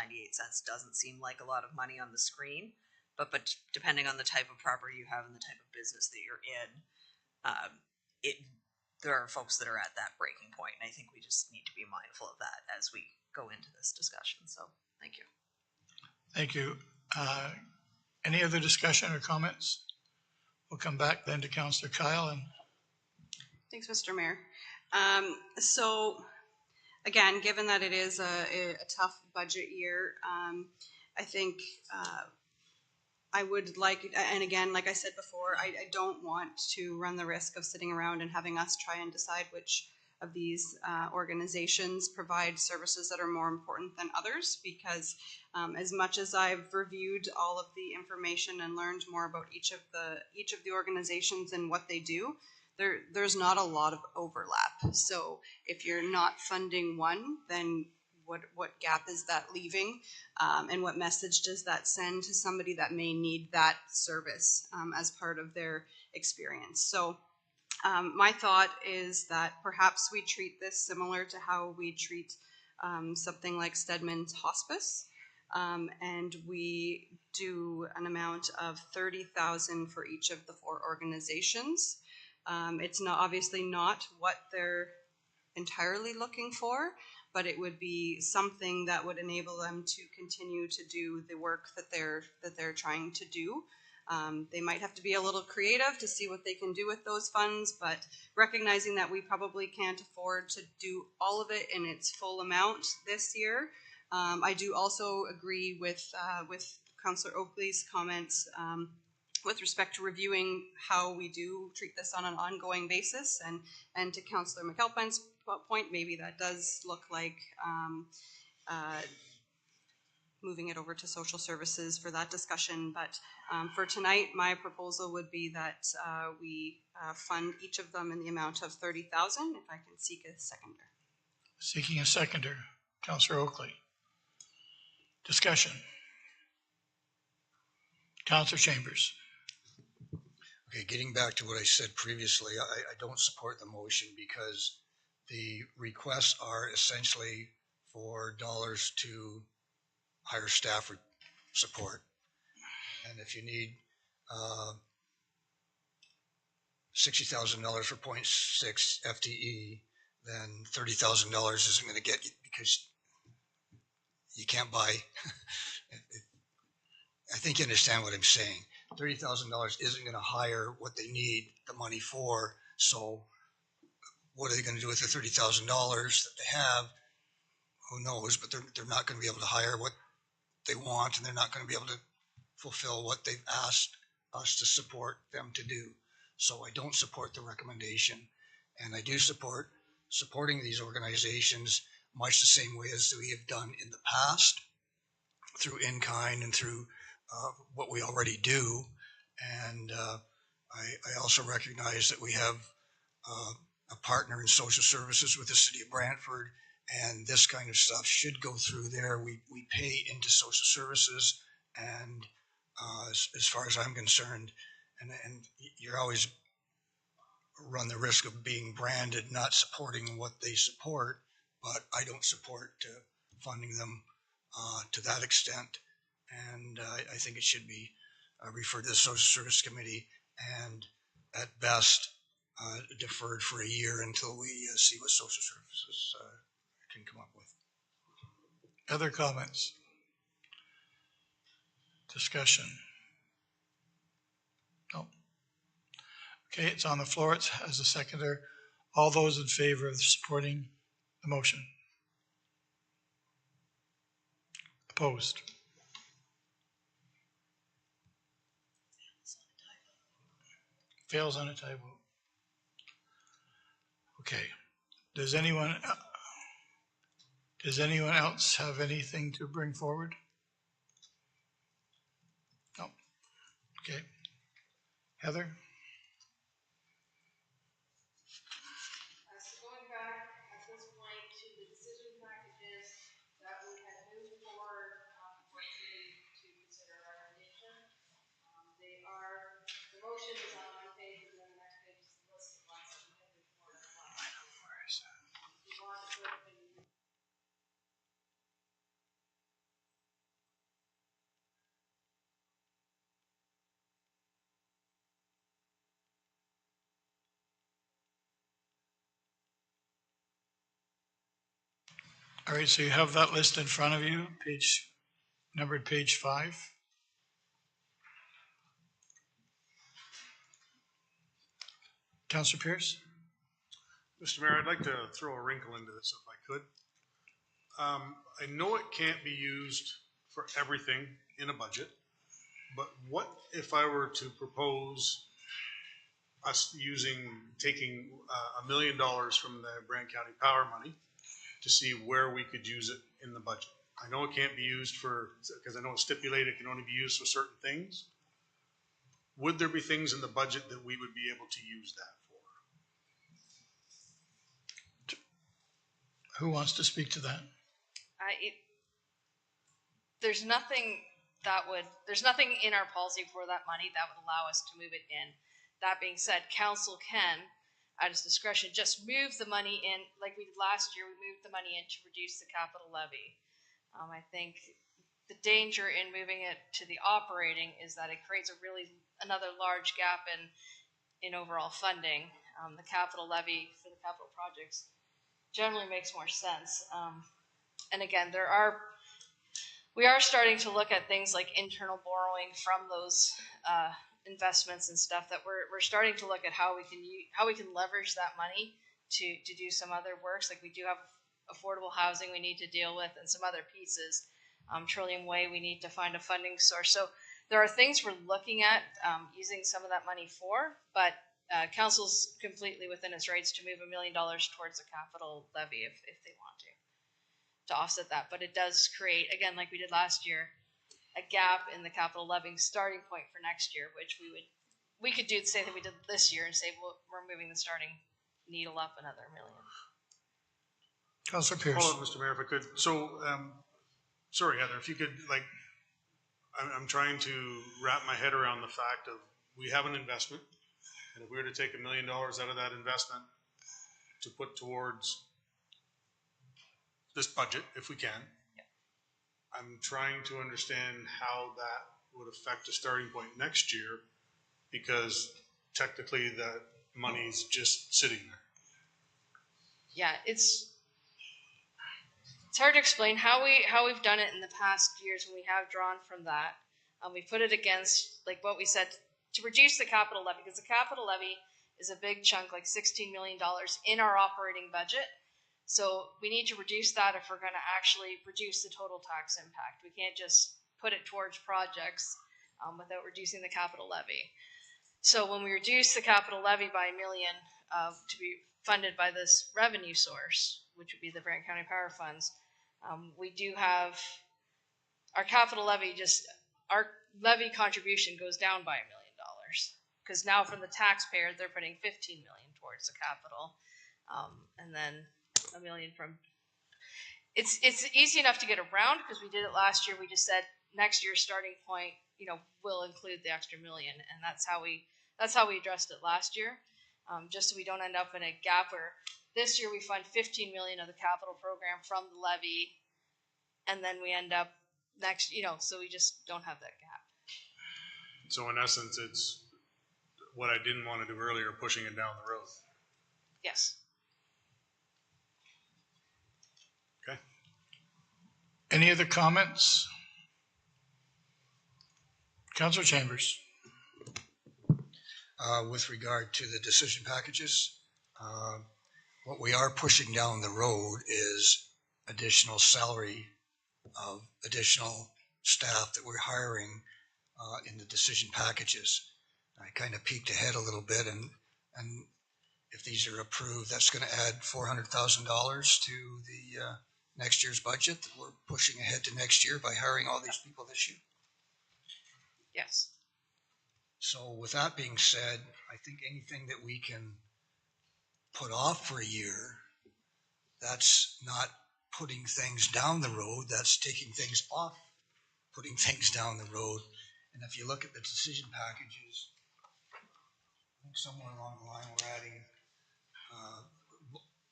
doesn't seem like a lot of money on the screen, but depending on the type of property you have and the type of business that you're in, there are folks that are at that breaking point, and I think we just need to be mindful of that as we go into this discussion. So thank you. Thank you. Any other discussion or comments? We'll come back then to Councillor Kyle. And thanks, Mr. Mayor. So again, given that it is a tough budget year, I think I would like, and again, like I said before, I don't want to run the risk of sitting around and having us try and decide which of these organizations provide services that are more important than others, because as much as I've reviewed all of the information and learned more about each of the organizations and what they do, there's not a lot of overlap. So if you're not funding one, then what gap is that leaving, and what message does that send to somebody that may need that service as part of their experience? So my thought is that perhaps we treat this similar to how we treat something like Stedman's Hospice, and we do an amount of $30,000 for each of the 4 organizations. It's not obviously not what they're entirely looking for, but it would be something that would enable them to continue to do the work that they're trying to do. They might have to be a little creative to see what they can do with those funds, but recognizing that we probably can't afford to do all of it in its full amount this year. I do also agree with Councillor Oakley's comments with respect to reviewing how we do treat this on an ongoing basis, and to Councillor McAlpine's point, maybe that does look like moving it over to social services for that discussion. But for tonight, my proposal would be that we fund each of them in the amount of $30,000. If I can seek a seconder. seeking a seconder, Councillor Oakley. Discussion. Councillor Chambers. Okay, getting back to what I said previously, I don't support the motion because the requests are essentially for dollars to hire staff support. And if you need $60,000 for 0.6 FTE, then $30,000 isn't going to get you because you can't buy. I think you understand what I'm saying. $30,000 isn't going to hire what they need the money for. So what are they going to do with the $30,000 that they have? Who knows? But they're not going to be able to hire what they want, and they're not going to be able to fulfill what they've asked us to support them to do. So I don't support the recommendation, and I do support supporting these organizations much the same way as we have done in the past through in-kind and through what we already do. And I also recognize that we have a partner in social services with the city of Brantford, and this kind of stuff should go through there. We pay into social services, and as far as I'm concerned, and you're always run the risk of being branded not supporting what they support, but I don't support funding them to that extent. And I think it should be referred to the Social Service Committee and at best deferred for a year until we see what social services can come up with. Other comments? Discussion? No. Okay, it's on the floor. It's as a seconder. All those in favor of supporting the motion? Opposed? Fails on a tie vote. Okay. Does anyone else have anything to bring forward? No. Okay. Heather? So going back at this point to the decision packages that we had moved forward for committee to consider recommendation, the motion is on one page, and then the next page is the list of ones that we had moved forward. Where is that? We want to put in. All right, so you have that list in front of you, numbered page 5. Councillor Pierce? Mr. Mayor, I'd like to throw a wrinkle into this if I could. I know it can't be used for everything in a budget, but what if I were to propose us taking $1 million from the Brant County Power money to see where we could use it in the budget? I know it can't be used because I know it's stipulated it can only be used for certain things. Would there be things in the budget that we would be able to use that for? Who wants to speak to that? There's nothing in our policy for that money that would allow us to move it in. That being said, council can, at its discretion, just move the money in, like we did last year. We moved the money in to reduce the capital levy. I think the danger in moving it to the operating is that it creates another large gap in overall funding. The capital levy for the capital projects generally makes more sense. And again, we are starting to look at things like internal borrowing from those investments and stuff that we're starting to look at how we can leverage that money to do some other works. Like we do have affordable housing we need to deal with and some other pieces. Trillium Way, we need to find a funding source. So there are things we're looking at using some of that money for, but council's completely within its rights to move $1 million towards the capital levy if they want to offset that. But it does create, again, like we did last year, a gap in the capital levy starting point for next year, which we could do the same thing we did this year and say, well, we're moving the starting needle up another $1 million. Councillor Pierce. Hold on, Mr. Mayor, if I could. So, sorry, Heather, if you could, I'm trying to wrap my head around the fact of we have an investment. And if we were to take $1 million out of that investment to put towards this budget, if we can, I'm trying to understand how that would affect the starting point next year, because technically that money's just sitting there. Yeah, it's hard to explain how we've done it in the past years when we have drawn from that. We put it against, like what we said, to reduce the capital levy, because the capital levy is a big chunk, like $16 million in our operating budget. So we need to reduce that if we're going to actually reduce the total tax impact. We can't just put it towards projects without reducing the capital levy. So when we reduce the capital levy by $1 million to be funded by this revenue source, which would be the Brant County Power Funds, we do have our capital levy, our levy contribution goes down by $1 million, because now from the taxpayer they're putting $15 million towards the capital, and then $1 million from. It's easy enough to get around because we did it last year. We just said next year's starting point, will include the extra $1 million, and that's how we addressed it last year, just so we don't end up in a gap where this year we fund $15 million of the capital program from the levy, and then we end up next, so we just don't have that gap. So in essence, it's what I didn't want to do earlier, pushing it down the road. Yes. Okay. Any other comments? Councilor Chambers. With regard to the decision packages, what we are pushing down the road is additional salary of additional staff that we're hiring in the decision packages. I kind of peeked ahead a little bit, and if these are approved, that's going to add $400,000 to the next year's budget that we're pushing ahead to next year by hiring all these people this year. Yes. So with that being said, I think anything that we can put off for a year, that's not putting things down the road, that's taking things off, putting things down the road. And if you look at the decision packages, I think somewhere along the line we're adding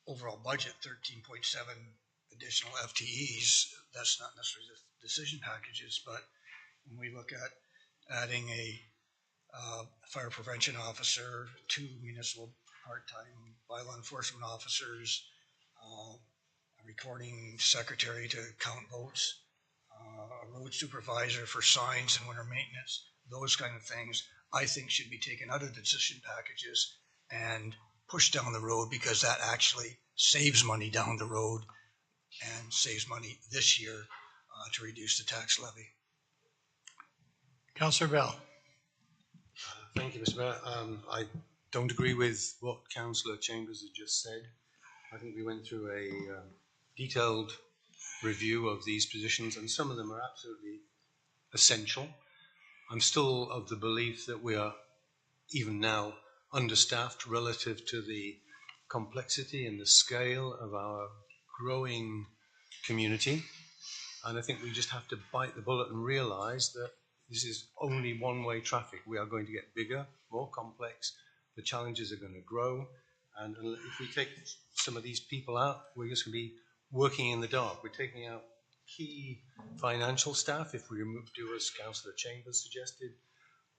overall budget 13.7 additional FTEs. That's not necessarily the decision packages, but when we look at adding a fire prevention officer, 2 municipal part-time bylaw enforcement officers, a recording secretary to count votes, a road supervisor for signs and winter maintenance, those kind of things, I think should be taken out of the decision packages and pushed down the road, because that actually saves money down the road and saves money this year to reduce the tax levy. Councilor Bell. Thank you, Mr. Mayor. I don't agree with what Councillor Chambers has just said. I think we went through a detailed review of these positions, and some of them are absolutely essential. I'm still of the belief that we are, even now, understaffed relative to the complexity and the scale of our growing community. And I think we just have to bite the bullet and realize that this is only one-way traffic. We are going to get bigger, more complex. The challenges are going to grow. And if we take some of these people out, we're just going to be working in the dark. We're taking out key financial staff. If we do as Councillor Chambers suggested,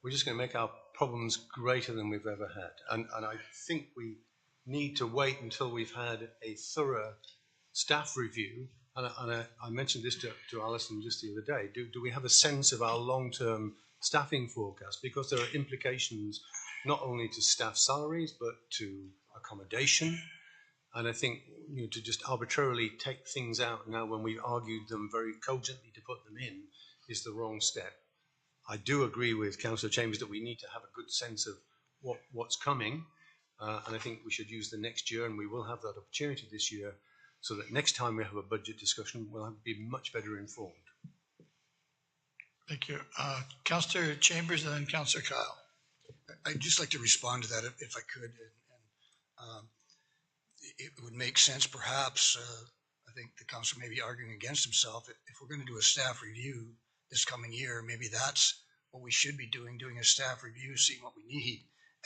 we're just going to make our problems greater than we've ever had. And I think we need to wait until we've had a thorough staff review. And I mentioned this to Alison just the other day. Do we have a sense of our long-term staffing forecast? Because there are implications not only to staff salaries, but to accommodation. And I think to just arbitrarily take things out now when we've argued them very cogently to put them in is the wrong step. I do agree with Councillor Chambers that we need to have a good sense of what's coming. And I think we should use the next year, and we will have that opportunity this year, so that next time we have a budget discussion, we'll be much better informed. Thank you. Councillor Chambers and then Councillor Kyle. I'd just like to respond to that if I could. It would make sense, perhaps, I think the council may be arguing against himself. If we're going to do a staff review this coming year, maybe that's what we should be doing a staff review, seeing what we need,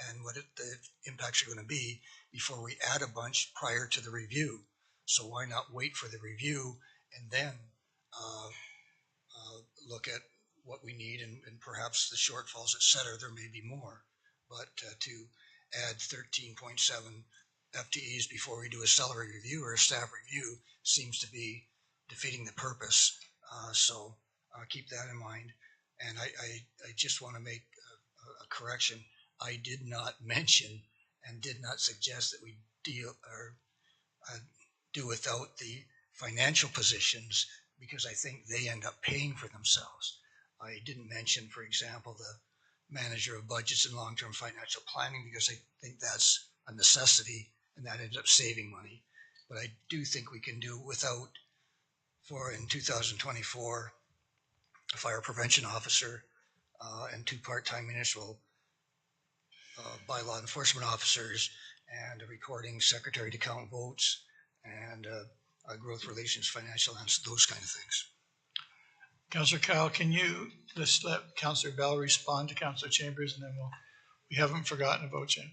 and what the impacts are going to be before we add a bunch prior to the review. So why not wait for the review and then look at what we need and perhaps the shortfalls, et cetera. There may be more, but to add 13.7 FTEs before we do a salary review or a staff review seems to be defeating the purpose. So keep that in mind. And I just want to make a correction. I did not mention and did not suggest that we deal or do without the financial positions, because I think they end up paying for themselves. I didn't mention, for example, the manager of budgets and long-term financial planning, because I think that's a necessity and that ends up saving money. But I do think we can do without, for in 2024, a fire prevention officer and 2 part-time municipal bylaw enforcement officers and a recording secretary to count votes and growth relations, financial, and those kind of things. Councillor Kyle, can you just let Councillor Bell respond to Councillor Chambers, and then we haven't forgotten about you.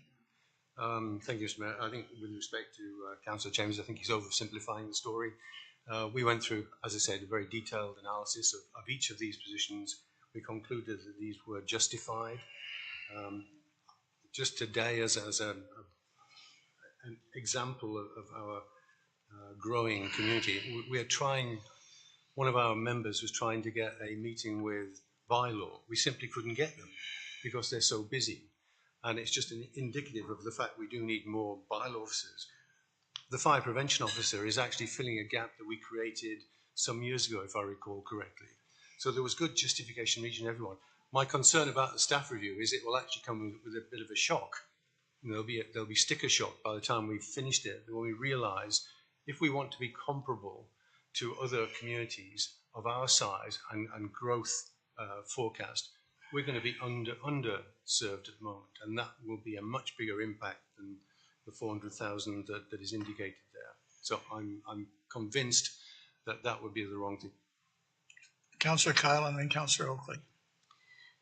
Thank you, Mr. Mayor. I think with respect to Councillor Chambers, I think he's oversimplifying the story. We went through, as I said, a very detailed analysis of each of these positions. We concluded that these were justified. Just today, as an example of our growing community, we are trying, one of our members was trying to get a meeting with bylaw. We simply couldn't get them because they're so busy. And it's just indicative of the fact we do need more bylaw officers. The fire prevention officer is actually filling a gap that we created some years ago, if I recall correctly. So there was good justification reaching everyone. My concern about the staff review is it will actually come with a bit of a shock. And there'll be sticker shock by the time we've finished it, when we realise if we want to be comparable to other communities of our size and growth forecast, we're going to be underserved at the moment, and that will be a much bigger impact than the 400,000 that is indicated there. So I'm convinced that that would be the wrong thing. Councillor Kyle and then Councillor Oakley.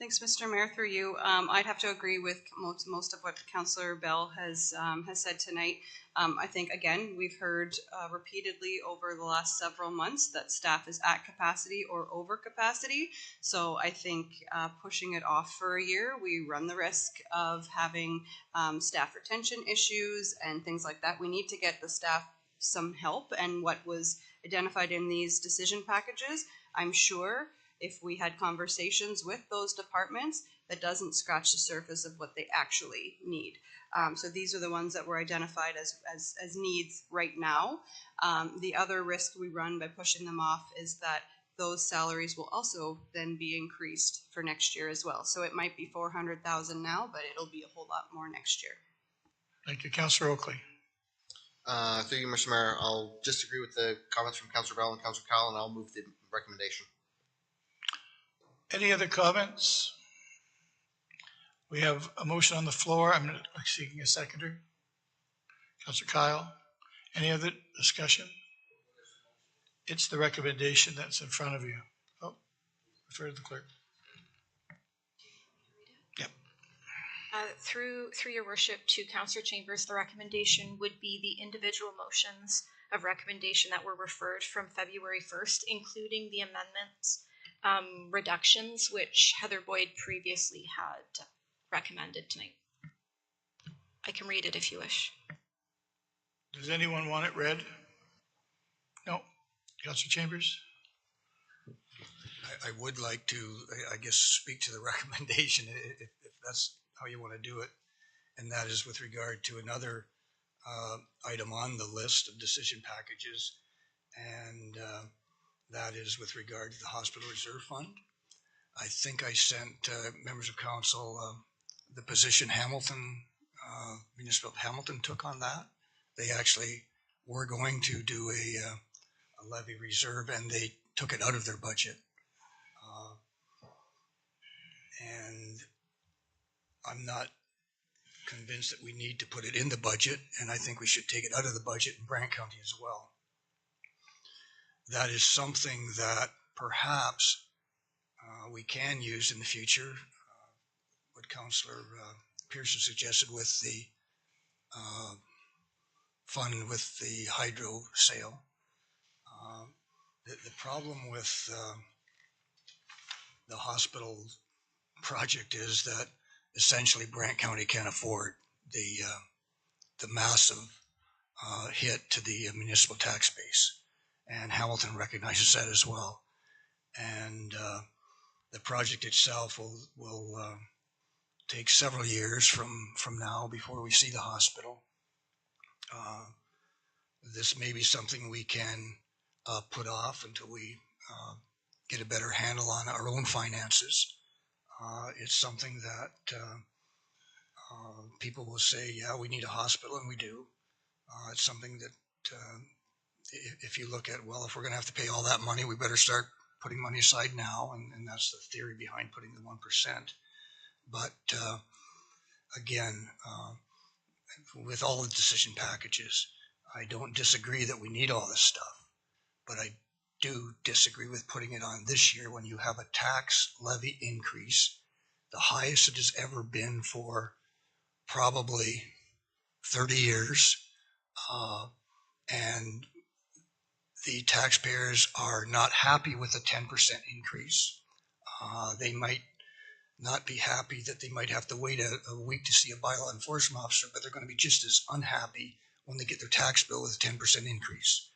Thanks, Mr. Mayor. Through you, I'd have to agree with most of what Councillor Bell has said tonight. I think, again, we've heard repeatedly over the last several months that staff is at capacity or over capacity. So I think pushing it off for a year, we run the risk of having staff retention issues and things like that. We need to get the staff some help, and what was identified in these decision packages, I'm sure if we had conversations with those departments, that doesn't scratch the surface of what they actually need. So these are the ones that were identified as needs right now. The other risk we run by pushing them off is that those salaries will also then be increased for next year as well. So it might be 400,000 now, but it'll be a whole lot more next year. Thank you, Councillor Oakley. Through you, Mr. Mayor, I'll just agree with the comments from Councillor Bell and Councillor Kyle, and I'll move the recommendation. Any other comments? We have a motion on the floor. I'm seeking a seconder. Councillor Kyle. Any other discussion? It's the recommendation that's in front of you. Oh, refer to the clerk. Yep. Through your worship to Councillor Chambers, the recommendation would be the individual motions of recommendation that were referred from February 1st, including the amendments reductions, which Heather Boyd previously had recommended tonight. I can read it if you wish. Does anyone want it read? No. Councillor Chambers? I would like to, I guess, speak to the recommendation if that's how you want to do it. And that is with regard to another item on the list of decision packages. And that is with regard to the Hospital Reserve Fund. I think I sent members of council the position Hamilton, Municipal of Hamilton took on that. They actually were going to do a levy reserve, and they took it out of their budget. And I'm not convinced that we need to put it in the budget, and I think we should take it out of the budget in Brant County as well. That is something that perhaps we can use in the future. What Councillor Pearson suggested with the fund with the hydro sale. The problem with the hospital project is that essentially Brant County can't afford the massive hit to the municipal tax base, and Hamilton recognizes that as well. And the project itself will take several years from now before we see the hospital. This may be something we can put off until we get a better handle on our own finances. It's something that people will say, yeah, we need a hospital, and we do. It's something that if you look at, well, if we're going to have to pay all that money, we better start putting money aside now, and that's the theory behind putting the 1%. But again, with all the decision packages, I don't disagree that we need all this stuff, but I do disagree with putting it on this year when you have a tax levy increase, the highest it has ever been for probably 30 years, and the taxpayers are not happy with a 10% increase. They might not be happy that they might have to wait a week to see a bylaw enforcement officer, but they're going to be just as unhappy when they get their tax bill with a 10% increase.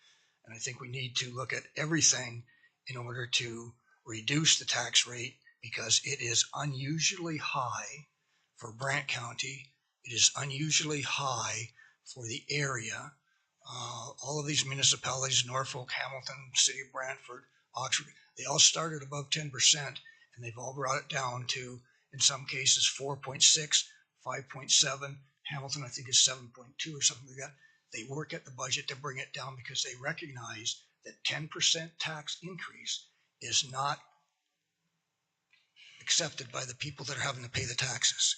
And I think we need to look at everything in order to reduce the tax rate, because it is unusually high for Brant County. It is unusually high for the area. All of these municipalities, Norfolk, Hamilton, City of Brantford, Oxford, they all started above 10%, and they've all brought it down to, in some cases, 4.6, 5.7. Hamilton, I think, is 7.2 or something like that. They work at the budget to bring it down because they recognize that 10% tax increase is not accepted by the people that are having to pay the taxes.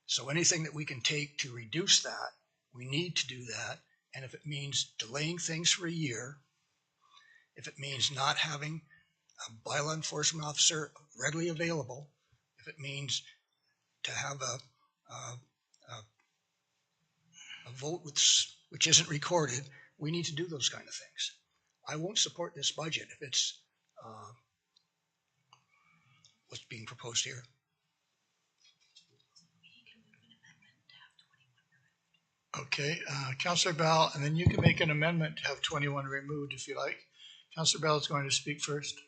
So anything that we can take to reduce that, we need to do that. And if it means delaying things for a year, if it means not having a bylaw enforcement officer readily available, if it means to have a vote which isn't recorded, we need to do those kind of things. I won't support this budget if it's what's being proposed here. Okay, Councillor Bell, and then you can make an amendment to have 21 removed if you like. Councillor Bell is going to speak first.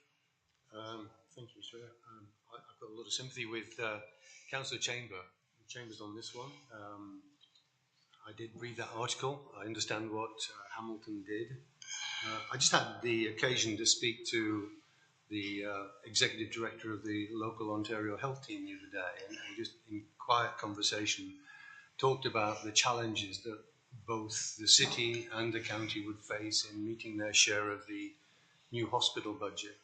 Thank you, Chair. I've got a lot of sympathy with Councillor Chambers on this one. I did read that article. I understand what Hamilton did. I just had the occasion to speak to the executive director of the local Ontario health team the other day, and just in quiet conversation talked about the challenges that both the city and the county would face in meeting their share of the new hospital budget.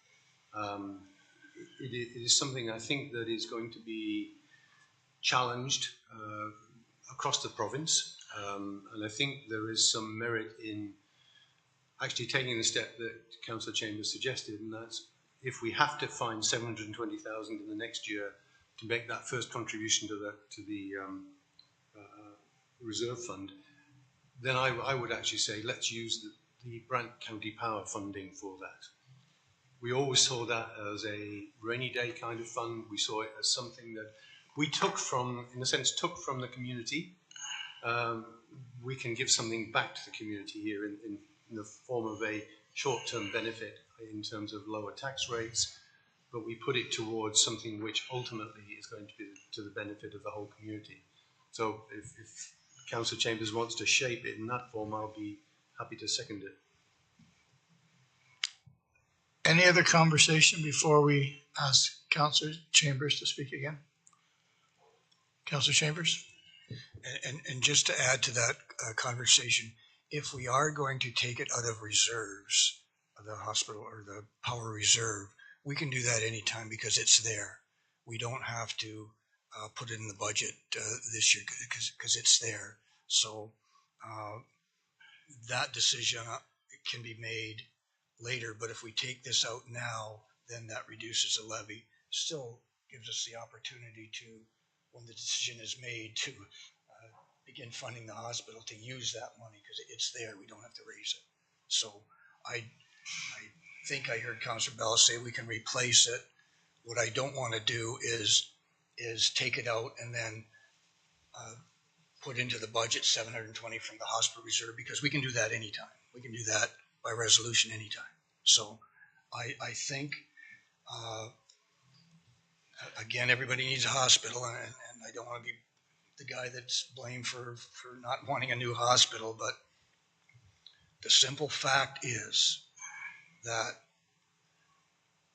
It is something I think that is going to be challenged across the province, and I think there is some merit in actually taking the step that Councillor Chambers suggested, and that's if we have to find 720,000 in the next year to make that first contribution to the reserve fund, then I would actually say let's use the Brant County Power funding for that. We always saw that as a rainy day kind of fund. We saw it as something that we took from, in a sense, took from the community. We can give something back to the community here in the form of a short-term benefit in terms of lower tax rates, but we put it towards something which ultimately is going to be to the benefit of the whole community. So if Councillor Chambers wants to shape it in that form, I'll be happy to second it. Any other conversation before we ask Councillor Chambers to speak again? Councillor Chambers? And just to add to that conversation, if we are going to take it out of reserves, the hospital or the power reserve, we can do that anytime because it's there. We don't have to put it in the budget this year because it's there. So that decision can be made later, but if we take this out now, then that reduces the levy. Still gives us the opportunity to when the decision is made to begin funding the hospital, to use that money, because it's there, we don't have to raise it. So I think I heard Councillor Bell say we can replace it. What I don't want to do is take it out and then put into the budget 720 from the hospital reserve, because we can do that anytime. We can do that by resolution anytime. So I think, again, everybody needs a hospital, and I don't want to be the guy that's blamed for not wanting a new hospital, but the simple fact is that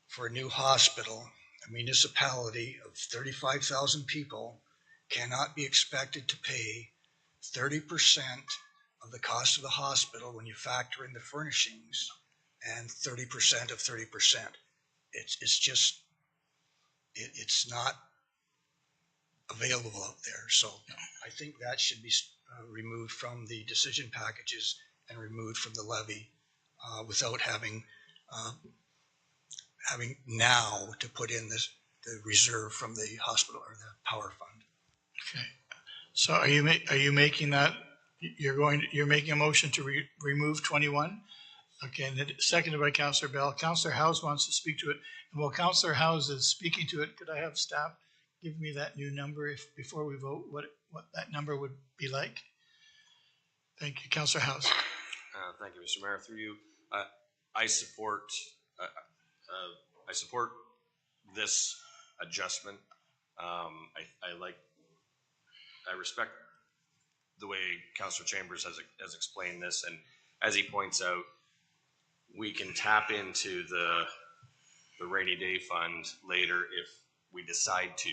for a new hospital, a municipality of 35,000 people cannot be expected to pay 30% of the cost of the hospital when you factor in the furnishings, and 30% of 30%. It's just, it's not available out there. So I think that should be removed from the decision packages and removed from the levy without having now to put in the reserve from the hospital or the power fund. Okay. So are you making that, you're making a motion to remove 21? Okay, and then seconded by Councillor Bell. Councillor House wants to speak to it. And while Councillor House is speaking to it, could I have staff give me that new number before we vote, what that number would be like? Thank you, Councillor House. Thank you, Mr. Mayor. Through you, I support this adjustment. I respect the way Councillor Chambers has explained this, and as he points out, we can tap into the rainy day fund later if we decide to,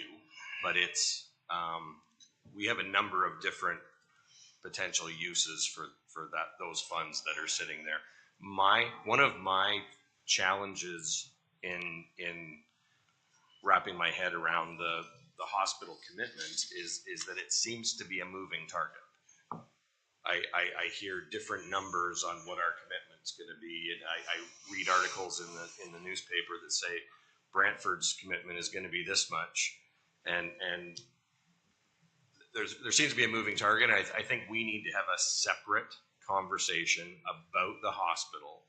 but it's we have a number of different potential uses for those funds that are sitting there. One of my challenges in wrapping my head around the hospital commitment is that it seems to be a moving target. I hear different numbers on what our commitment's going to be, and I read articles in the newspaper that say Brantford's commitment is going to be this much, and there seems to be a moving target. I think we need to have a separate conversation about the hospital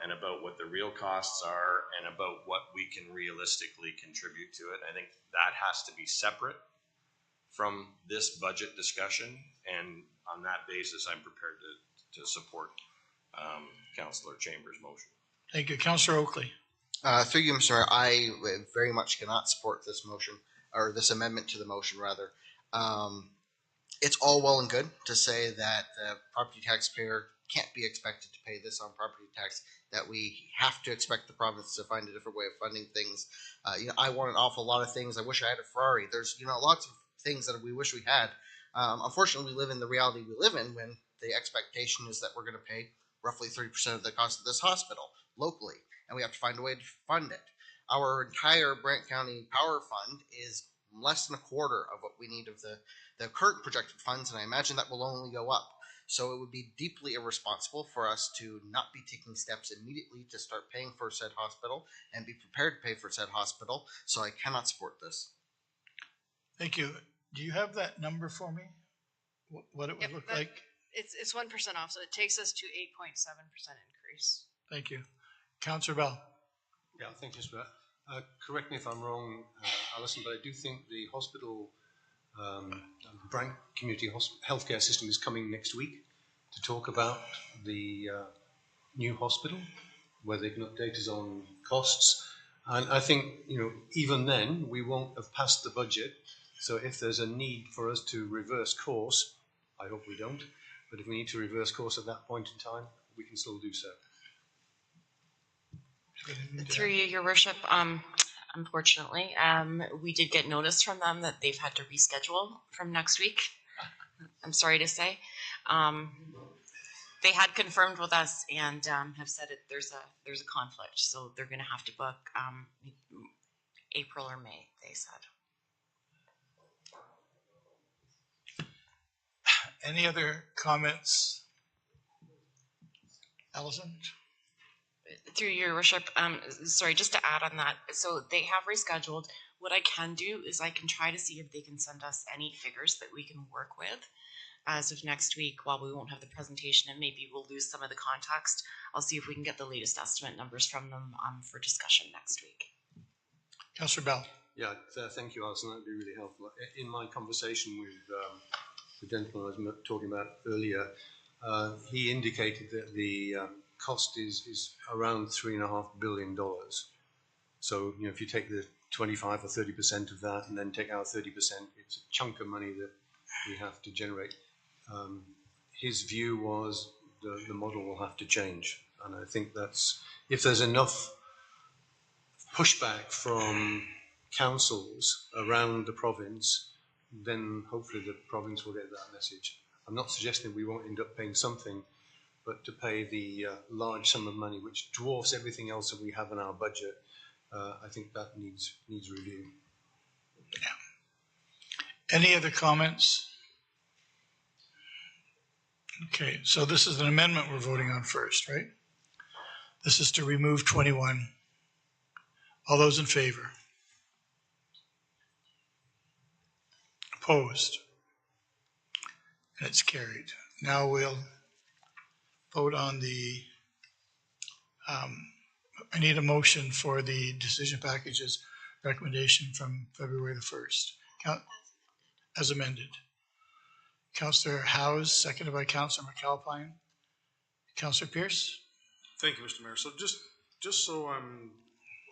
and about what the real costs are and about what we can realistically contribute to it. I think that has to be separate from this budget discussion, and on that basis, I'm prepared to support Councillor Chambers' motion. Thank you, Councillor Oakley. Through you, Mr. Mayor, I very much cannot support this motion, or this amendment to the motion, rather. It's all well and good to say that the property taxpayer can't be expected to pay this on property tax, that we have to expect the province to find a different way of funding things. I want an awful lot of things. I wish I had a Ferrari. There's, lots of things that we wish we had. Unfortunately, we live in the reality we live in when the expectation is that we're going to pay roughly 30% of the cost of this hospital locally, and we have to find a way to fund it. Our entire Brant County Power Fund is less than a quarter of what we need of the current projected funds, and I imagine that will only go up. So it would be deeply irresponsible for us to not be taking steps immediately to start paying for said hospital and be prepared to pay for said hospital. So I cannot support this. Thank you. Do you have that number for me? What it would look like? It's 1% off, so it takes us to 8.7% increase. Thank you. Councillor Bell. Yeah, thank you for that. Correct me if I'm wrong, Alison, but I do think the hospital, Brant Community Healthcare System is coming next week to talk about the new hospital, where they can update us on costs. And I think, even then, we won't have passed the budget. So if there's a need for us to reverse course, I hope we don't, but if we need to reverse course at that point in time, we can still do so. Through you, Your Worship, unfortunately, we did get notice from them that they've had to reschedule from next week. I'm sorry to say. They had confirmed with us and have said there's a conflict, so they're going to have to book April or May, they said. Any other comments? Alison? Through Your Worship, sorry, just to add on that, so they have rescheduled. What I can do is I can try to see if they can send us any figures that we can work with as of next week. While we won't have the presentation and maybe we'll lose some of the context, I'll see if we can get the latest estimate numbers from them for discussion next week. Councillor Bell. Yeah, thank you, Alison. That'd be really helpful. In my conversation with the gentleman I was talking about earlier, he indicated that the cost is around $3.5 billion. So, you know, if you take the 25 or 30% of that and then take out 30%, it's a chunk of money that we have to generate. His view was the model will have to change. And I think that's, if there's enough pushback from councils around the province, then hopefully the province will get that message. I'm not suggesting we won't end up paying something, but to pay the large sum of money which dwarfs everything else that we have in our budget, I think that needs review. Yeah. Any other comments? Okay, so this is an amendment we're voting on first, right? This is to remove 21. All those in favor? Opposed? And it's carried. Now we'll vote on the, I need a motion for the decision packages recommendation from February the 1st. As amended. Councillor Howes, seconded by Councillor McAlpine. Councillor Pierce? Thank you, Mr. Mayor. So just so I'm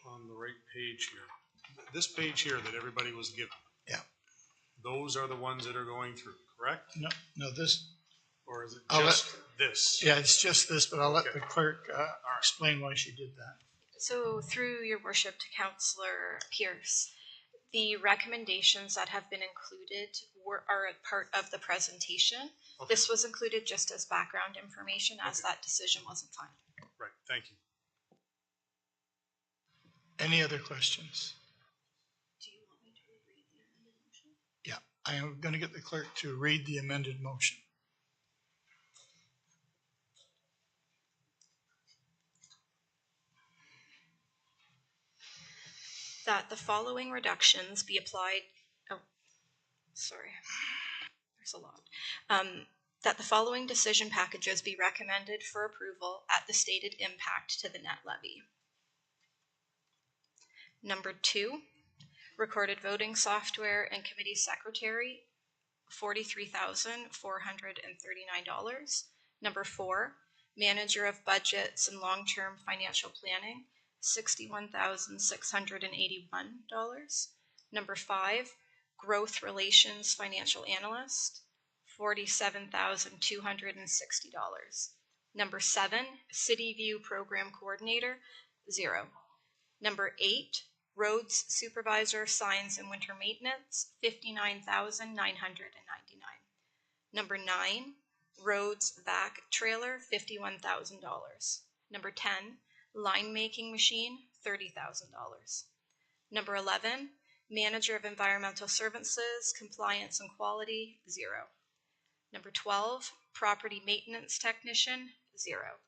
on the right page here, this page here that everybody was given. Yeah. Those are the ones that are going through, correct? No, this. Or is it just this? Yeah, it's just this, but I'll let the clerk explain why she did that. So through your worship to Councillor Pierce, the recommendations that have been included are a part of the presentation. Okay. This was included just as background information as that decision wasn't final. Right, thank you. Any other questions? Do you want me to read the amended motion? Yeah, I am going to get the clerk to read the amended motion. That the following reductions be applied, there's a lot. That the following decision packages be recommended for approval at the stated impact to the net levy. Number 2, recorded voting software and committee secretary, $43,439. Number 4, manager of budgets and long-term financial planning, $61,681. Number 5, growth relations financial analyst, $47,260. Number 7, City View program coordinator, 0. Number 8, roads supervisor signs and winter maintenance, $59,999. Number 9, roads vac trailer, $51,000. Number 10, line making machine, $30,000. Number 11, manager of environmental services, compliance and quality, 0. Number 12, property maintenance technician, 0.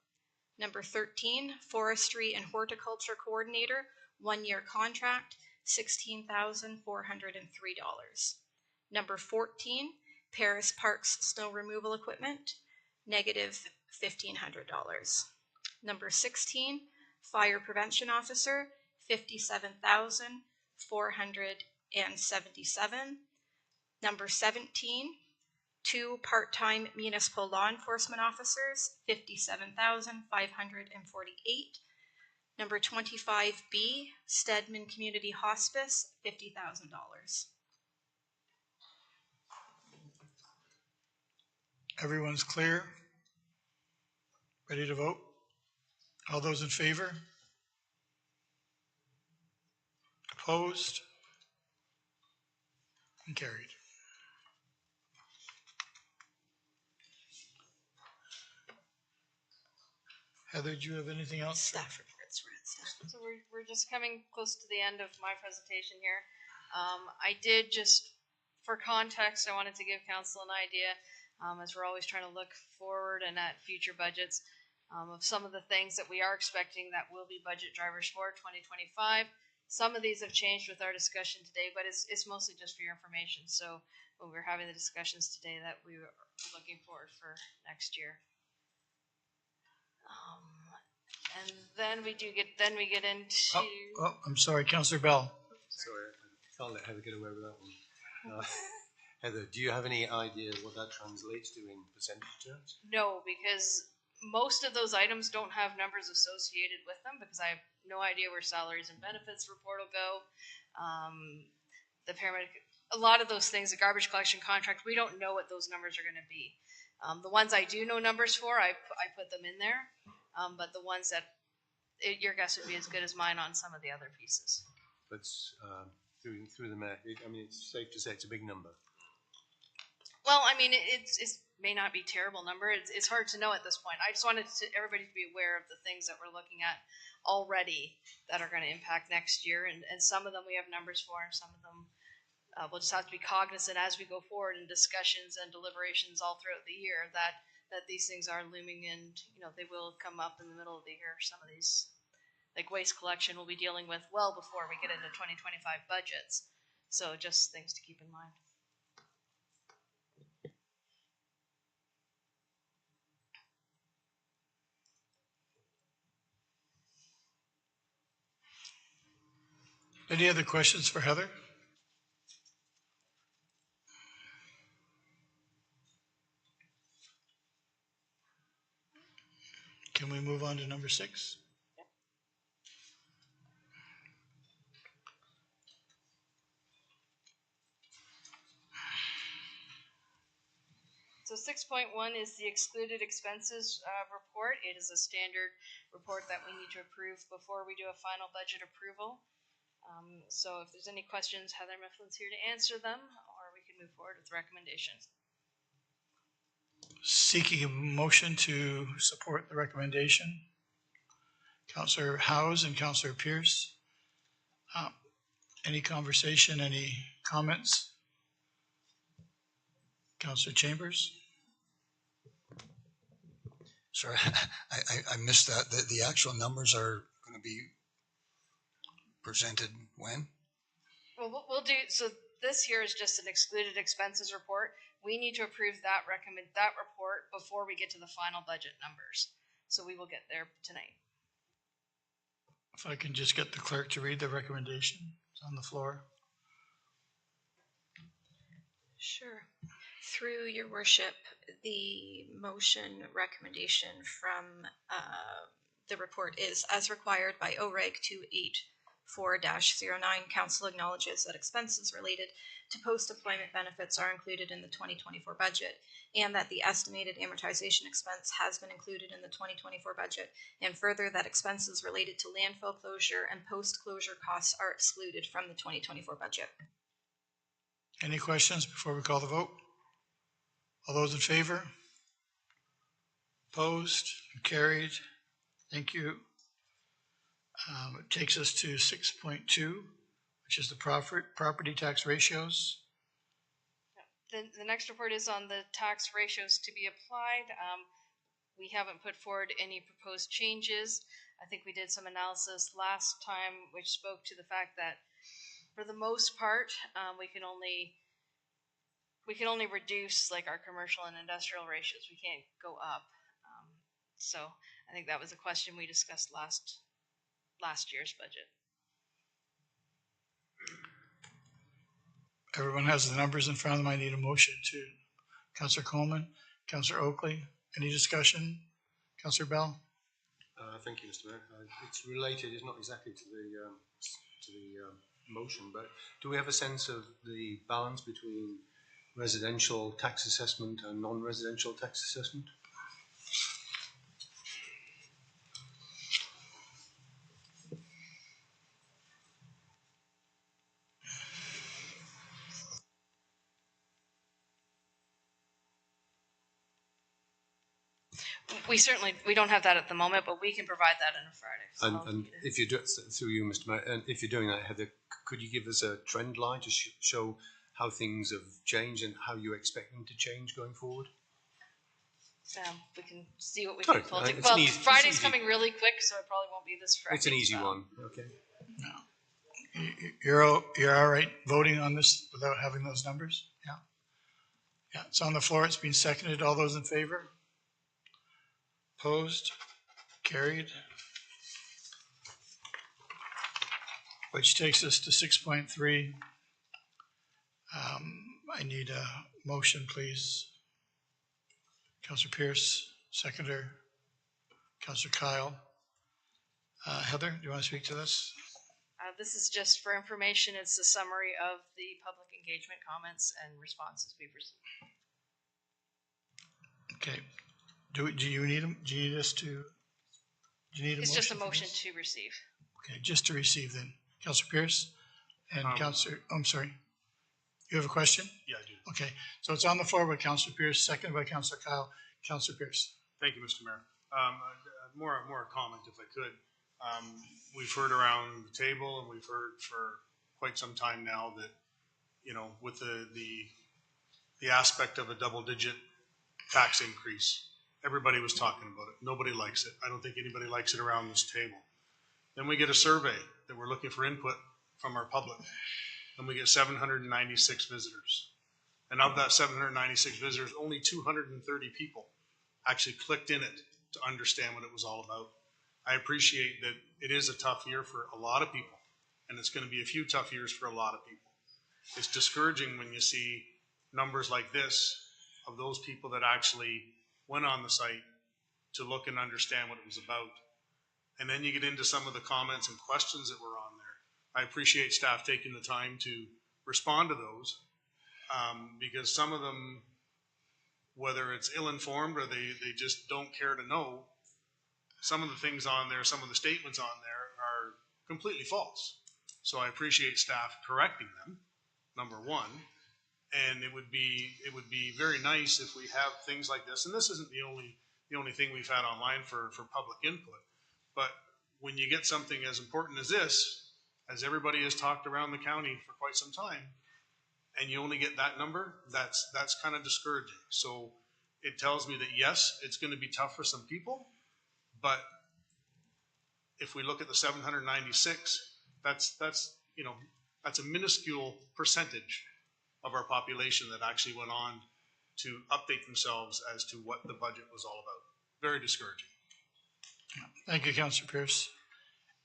Number 13, forestry and horticulture coordinator, 1-year contract, $16,403. Number 14, Paris Parks snow removal equipment, -$1,500. Number 16, fire prevention officer, $57,477. Number 17, 2 part-time municipal law enforcement officers, $57,548. Number 25B, Stedman Community Hospice, $50,000. Everyone's clear? Ready to vote? All those in favor? Opposed? And carried. Heather, do you have anything else? Staff reports. So we're just coming close to the end of my presentation here. I did just, for context, I wanted to give council an idea, as we're always trying to look forward and at future budgets, of some of the things that we are expecting that will be budget drivers for 2025. Some of these have changed with our discussion today, but it's mostly just for your information. So when we're having the discussions today, that we were looking forward for next year. And then we get into. Oh, I'm sorry, Councillor Bell. Sorry, I can't let Heather get away with that one. Heather, do you have any idea what that translates to in percentage terms? No, because most of those items don't have numbers associated with them because I have no idea where salaries and benefits report will go. The paramedic, a lot of those things, the garbage collection contract, we don't know what those numbers are going to be. The ones I do know numbers for, I put them in there. But the ones that your guess would be as good as mine on some of the other pieces. But through the math, I mean, it's safe to say it's a big number. Well, I mean, it may not be a terrible number. It's hard to know at this point. I just wanted everybody to be aware of the things that we're looking at already that are going to impact next year. And some of them we have numbers for, and some of them we'll just have to be cognizant as we go forward in discussions and deliberations all throughout the year that these things are looming, and they will come up in the middle of the year. Some of these, like waste collection, we'll be dealing with well before we get into 2025 budgets. So just things to keep in mind. Any other questions for Heather? Can we move on to number 6? So 6.1 is the excluded expenses report. It is a standard report that we need to approve before we do a final budget approval. So if there's any questions, Heather Mifflin's here to answer them, or we can move forward with recommendations. Seeking a motion to support the recommendation. Councillor Howes and Councillor Pierce. Any conversation, any comments? Councillor Chambers? Sorry, I missed that. The actual numbers are going to be presented when? Well, we'll do, so this here is just an excluded expenses report. We need to approve that report before we get to the final budget numbers. So we will get there tonight. If I can just get the clerk to read the recommendation. It's on the floor. Sure. Through your worship, the motion recommendation from the report is as required by OREG 284-09, council acknowledges that expenses related to post-deployment benefits are included in the 2024 budget, and that the estimated amortization expense has been included in the 2024 budget, and further that expenses related to landfill closure and post-closure costs are excluded from the 2024 budget. Any questions before we call the vote? All those in favor? Opposed? Carried. Thank you. It takes us to 6.2, which is the property tax ratios. The next report is on the tax ratios to be applied. We haven't put forward any proposed changes. I think we did some analysis last time, which spoke to the fact that for the most part, we can only reduce like our commercial and industrial ratios. We can't go up. So I think that was a question we discussed last year's budget. Everyone has the numbers in front of them. I need a motion to Councillor Coleman, Councillor Oakley. Any discussion? Councillor Bell? Thank you, Mr. Mayor. It's related, it's not exactly to the motion, but do we have a sense of the balance between residential tax assessment and non-residential tax assessment? We don't have that at the moment, but we can provide that on a Friday. So And if you do it through you, Mr. Mayor, and if you're doing that, Heather, could you give us a trend line to show how things have changed and how you expect them to change going forward? we can see what we Sorry, can pull it's together. an Well, easy- Friday's it's easy. coming really quick, so it probably won't be this Friday. It's an easy so. one, okay? You're all right voting on this without having those numbers? Yeah. Yeah, it's on the floor. It's been seconded. All those in favor? Opposed? Carried. Which takes us to 6.3. I need a motion, please. Councillor Pierce, seconder. Councillor Kyle. Heather, do you want to speak to this? This is just for information. It's a summary of the public engagement comments and responses we've received. Okay. Do you need them? Do you need us to? Do you need a motion? It's just a for motion this? to receive. Okay, just to receive then. Councillor Pierce and Councillor, I'm sorry. You have a question? Yeah, I do. Okay, so it's on the floor by Councillor Pierce, seconded by Councillor Kyle. Councillor Pierce. Thank you, Mr. Mayor. More a comment if I could. We've heard around the table and we've heard for quite some time now that, you know, with the aspect of a double-digit tax increase, everybody was talking about it. Nobody likes it. I don't think anybody likes it around this table. Then we get a survey that we're looking for input from our public, and we get 796 visitors. And of that 796 visitors, only 230 people actually clicked in it to understand what it was all about. I appreciate that it is a tough year for a lot of people, and it's going to be a few tough years for a lot of people. It's discouraging when you see numbers like this of those people that actually went on the site to look and understand what it was about. And then you get into some of the comments and questions that were on there. I appreciate staff taking the time to respond to those, because some of them, whether it's ill-informed or they just don't care to know, some of the things on there, some of the statements on there are completely false. So I appreciate staff correcting them, number one. And it would be very nice if we have things like this. And this isn't the only thing we've had online for public input. But when you get something as important as this, as everybody has talked around the county for quite some time, and you only get that number, that's kind of discouraging. So it tells me that yes, it's going to be tough for some people, but if we look at the 796, that's a minuscule percentage of our population that actually went on to update themselves as to what the budget was all about. Very discouraging. Thank you, Councillor Pierce.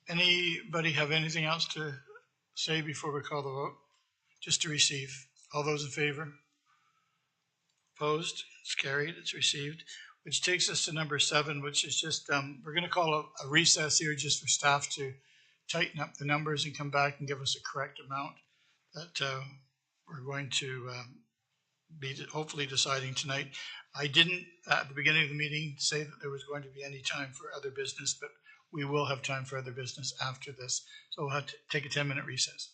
Anybody have anything else to say before we call the vote? Just to receive. All those in favor? Opposed? It's carried. It's received. Which takes us to number 7, which is just, we're going to call a recess here just for staff to tighten up the numbers and come back and give us a correct amount that we're going to be hopefully deciding tonight. I didn't, at the beginning of the meeting, say that there was going to be any time for other business, but we will have time for other business after this. So we'll have to take a 10-minute recess.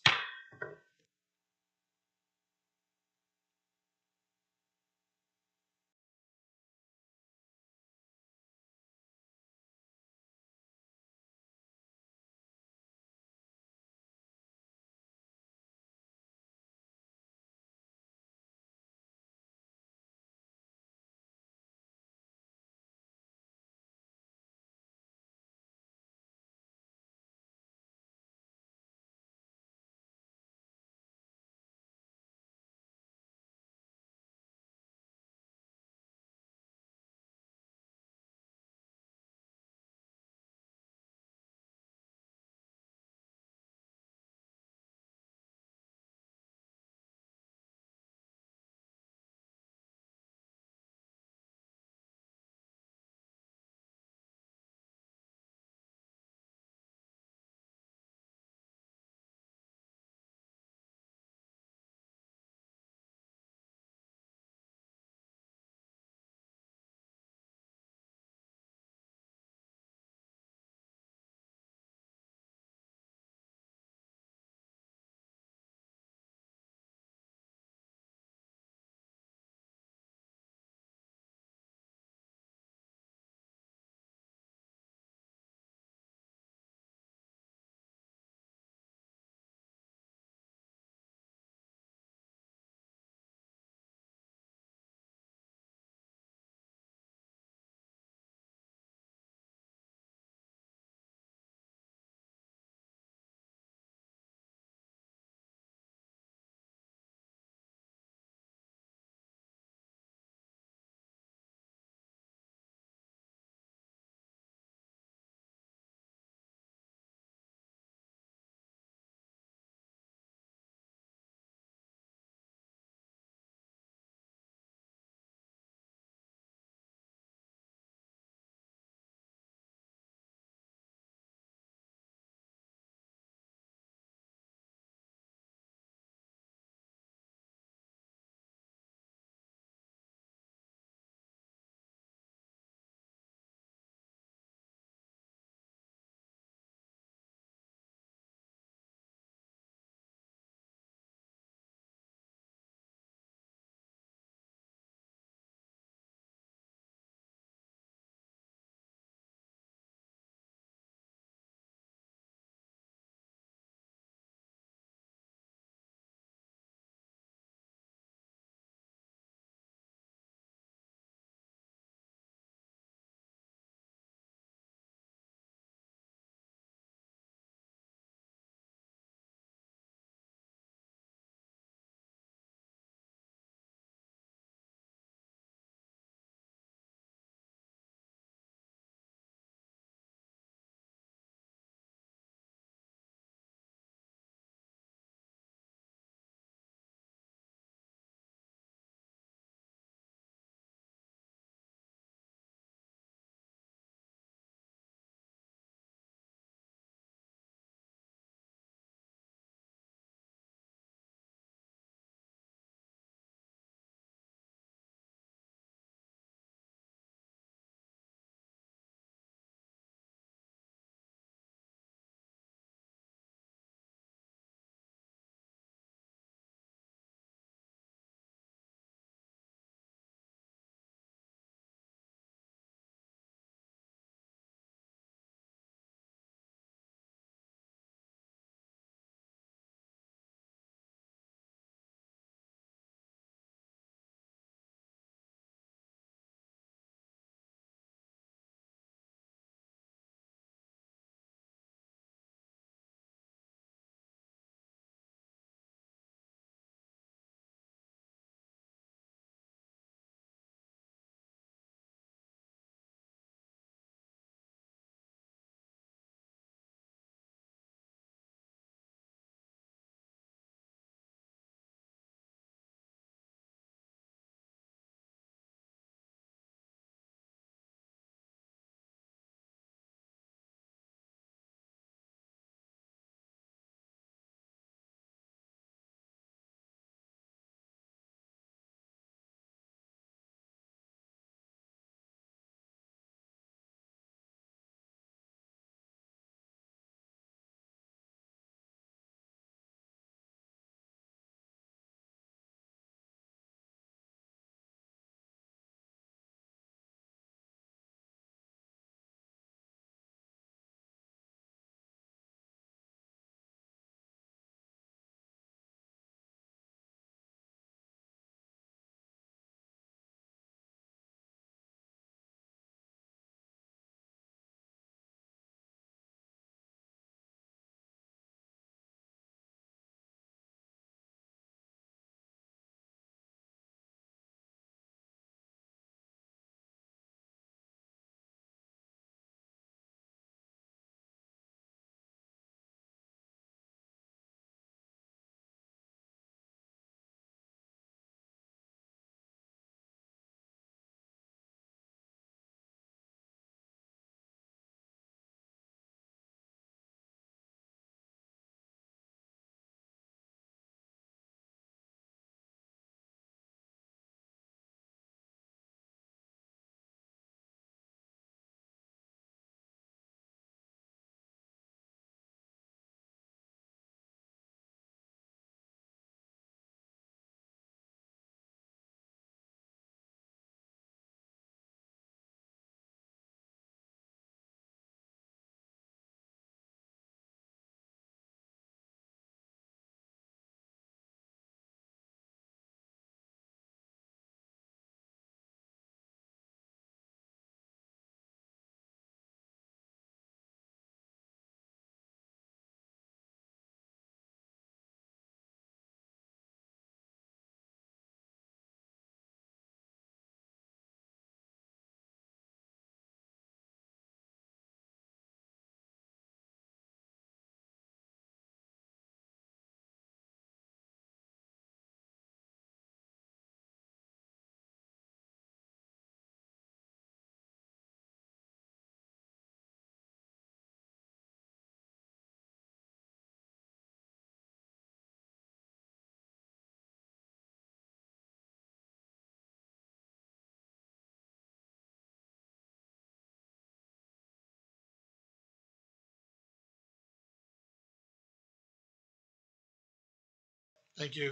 Thank you.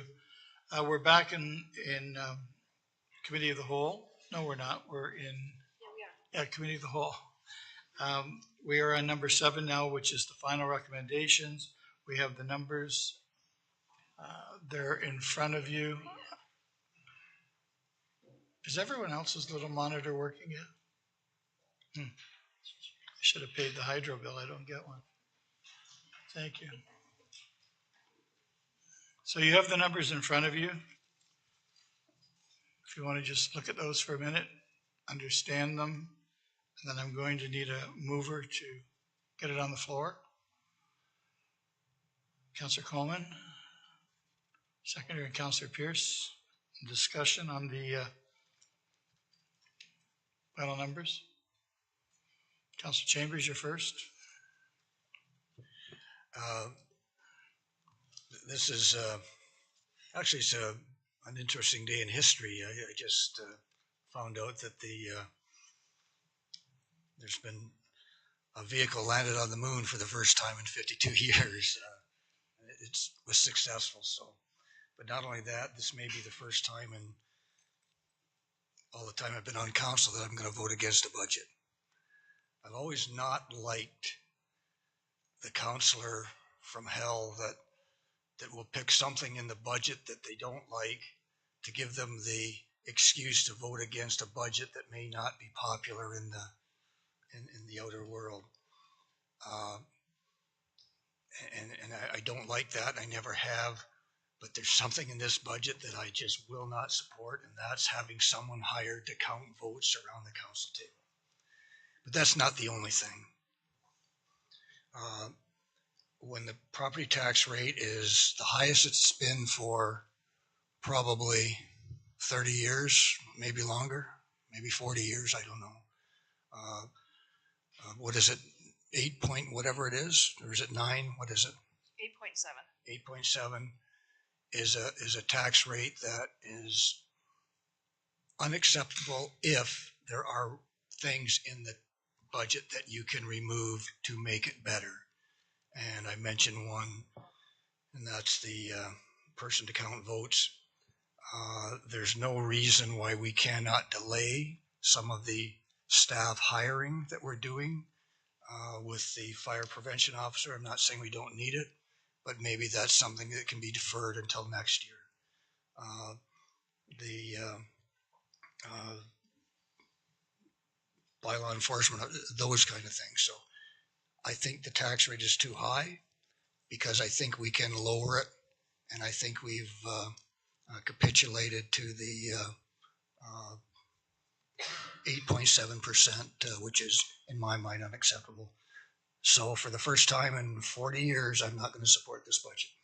We're back in Committee of the Whole. No, we're not. We're in Committee of the Whole. We are on number 7 now, which is the final recommendations. We have the numbers. They're in front of you. Is everyone else's little monitor working yet? I should have paid the hydro bill. I don't get one. Thank you. So you have the numbers in front of you. If you want to just look at those for a minute, understand them, and then I'm going to need a mover to get it on the floor. Councillor Coleman, seconder, and Councillor Pierce. Discussion on the final numbers. Councillor Chambers, you're first. This is actually it's an interesting day in history. I just found out that there's been a vehicle landed on the moon for the first time in 52 years. It was successful. So, but not only that, this may be the first time in all the time I've been on council that I'm going to vote against a budget. I've always not liked the councillor from hell that will pick something in the budget that they don't like to give them the excuse to vote against a budget that may not be popular in the outer world. And I don't like that. I never have. But there's something in this budget that I just will not support, and that's having someone hired to count votes around the council table. But that's not the only thing. When the property tax rate is the highest it's been for probably 30 years, maybe longer, maybe 40 years, I don't know. What is it, 8 point whatever it is, or is it 9? What is it? 8.7. 8.7 is a tax rate that is unacceptable if there are things in the budget that you can remove to make it better. And I mentioned one, and that's the person to count votes. There's no reason why we cannot delay some of the staff hiring that we're doing with the fire prevention officer. I'm not saying we don't need it, but maybe that's something that can be deferred until next year. The bylaw enforcement, those kind of things. So I think the tax rate is too high because I think we can lower it, and I think we've capitulated to the 8.7%, which is in my mind unacceptable. So for the first time in 40 years, I'm not going to support this budget.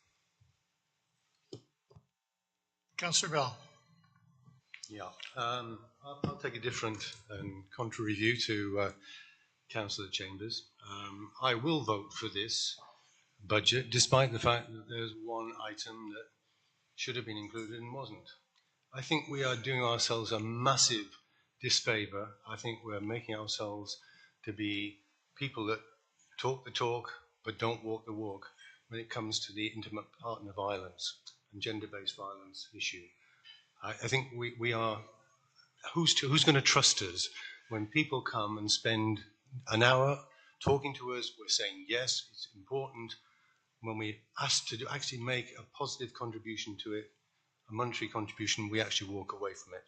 Councillor Bell. Yeah, I'll take a different and contrary view to Councillor Chambers. I will vote for this budget, despite the fact that there's one item that should have been included and wasn't. I think we are doing ourselves a massive disfavor. I think we're making ourselves to be people that talk the talk but don't walk the walk when it comes to the intimate partner violence and gender-based violence issue. I think we are, who's going to trust us when people come and spend an hour talking to us? We're saying yes, it's important. When we ask to actually make a positive contribution to it, a monetary contribution, we actually walk away from it.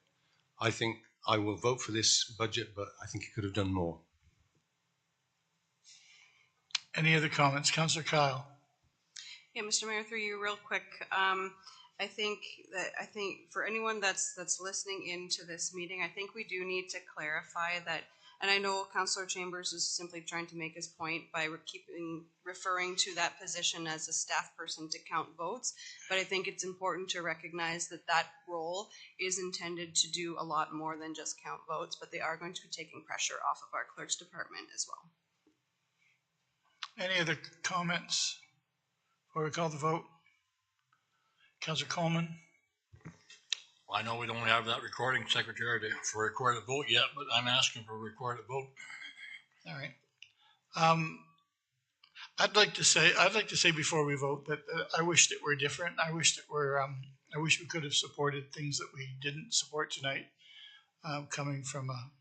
I think I will vote for this budget, but I think it could have done more. Any other comments? Councillor Kyle. Yeah, Mr. Mayor, through you real quick. I think for anyone that's listening into this meeting, I think we do need to clarify that, and I know Councillor Chambers is simply trying to make his point by referring to that position as a staff person to count votes, but I think it's important to recognize that that role is intended to do a lot more than just count votes, but they are going to be taking pressure off of our clerk's department as well. Any other comments before we call the vote? Councillor Coleman. Well, I know we don't have that recording secretary for a recorded vote yet, but I'm asking for a recorded vote. All right. I'd like to say before we vote that I wished it were different. I wished it were, I wish we could have supported things that we didn't support tonight, coming from a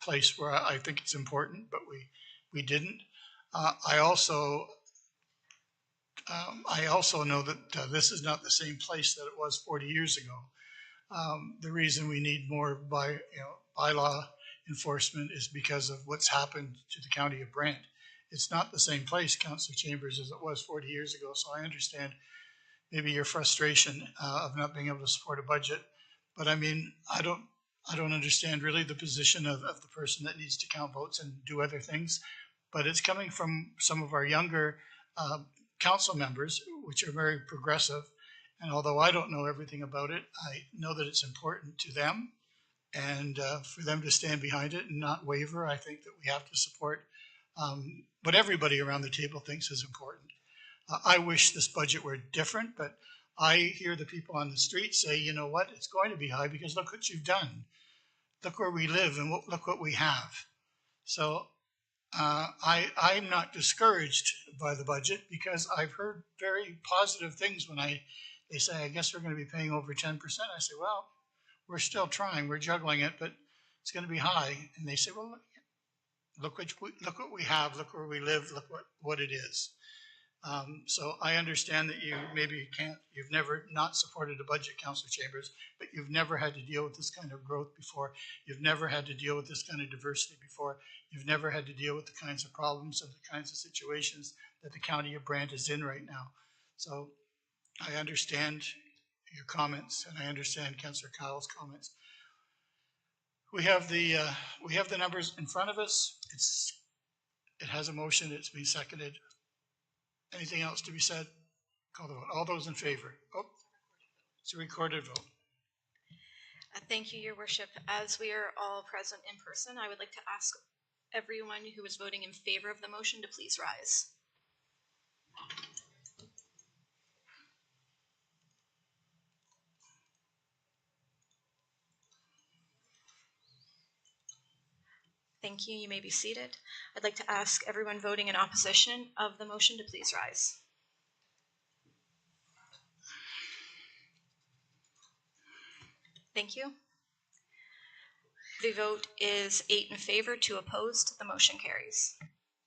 place where I think it's important, but we didn't. I also know that this is not the same place that it was 40 years ago. The reason we need more bylaw enforcement is because of what's happened to the county of Brant. It's not the same place, Councillor Chambers, as it was 40 years ago. So I understand maybe your frustration of not being able to support a budget, but I mean, I don't understand really the position of the person that needs to count votes and do other things. But it's coming from some of our younger council members, which are very progressive. And although I don't know everything about it, I know that it's important to them, and for them to stand behind it and not waver. I think that we have to support what everybody around the table thinks is important. I wish this budget were different, but I hear the people on the street say, you know what, it's going to be high because look what you've done. Look where we live and look what we have. So I'm not discouraged by the budget because I've heard very positive things when they say, I guess we're going to be paying over 10%. I say, well, we're still trying, we're juggling it, but it's going to be high. And they say, well, look what we have, look where we live, look what it is. So I understand that you've never not supported a budget, Councillor Chambers, but you've never had to deal with this kind of growth before. You've never had to deal with this kind of diversity before. You've never had to deal with the kinds of problems and the kinds of situations that the county of Brant is in right now. So I understand your comments, and I understand Councillor Kyle's comments. We have the numbers in front of us. It has a motion. It's been seconded. Anything else to be said? Call the vote. All those in favor? Oh, it's a recorded vote. Thank you, Your Worship. As we are all present in person, I would like to ask everyone who is voting in favor of the motion to please rise. Thank you. You may be seated. I'd like to ask everyone voting in opposition of the motion to please rise. Thank you. The vote is 8 in favor, 2 opposed. The motion carries.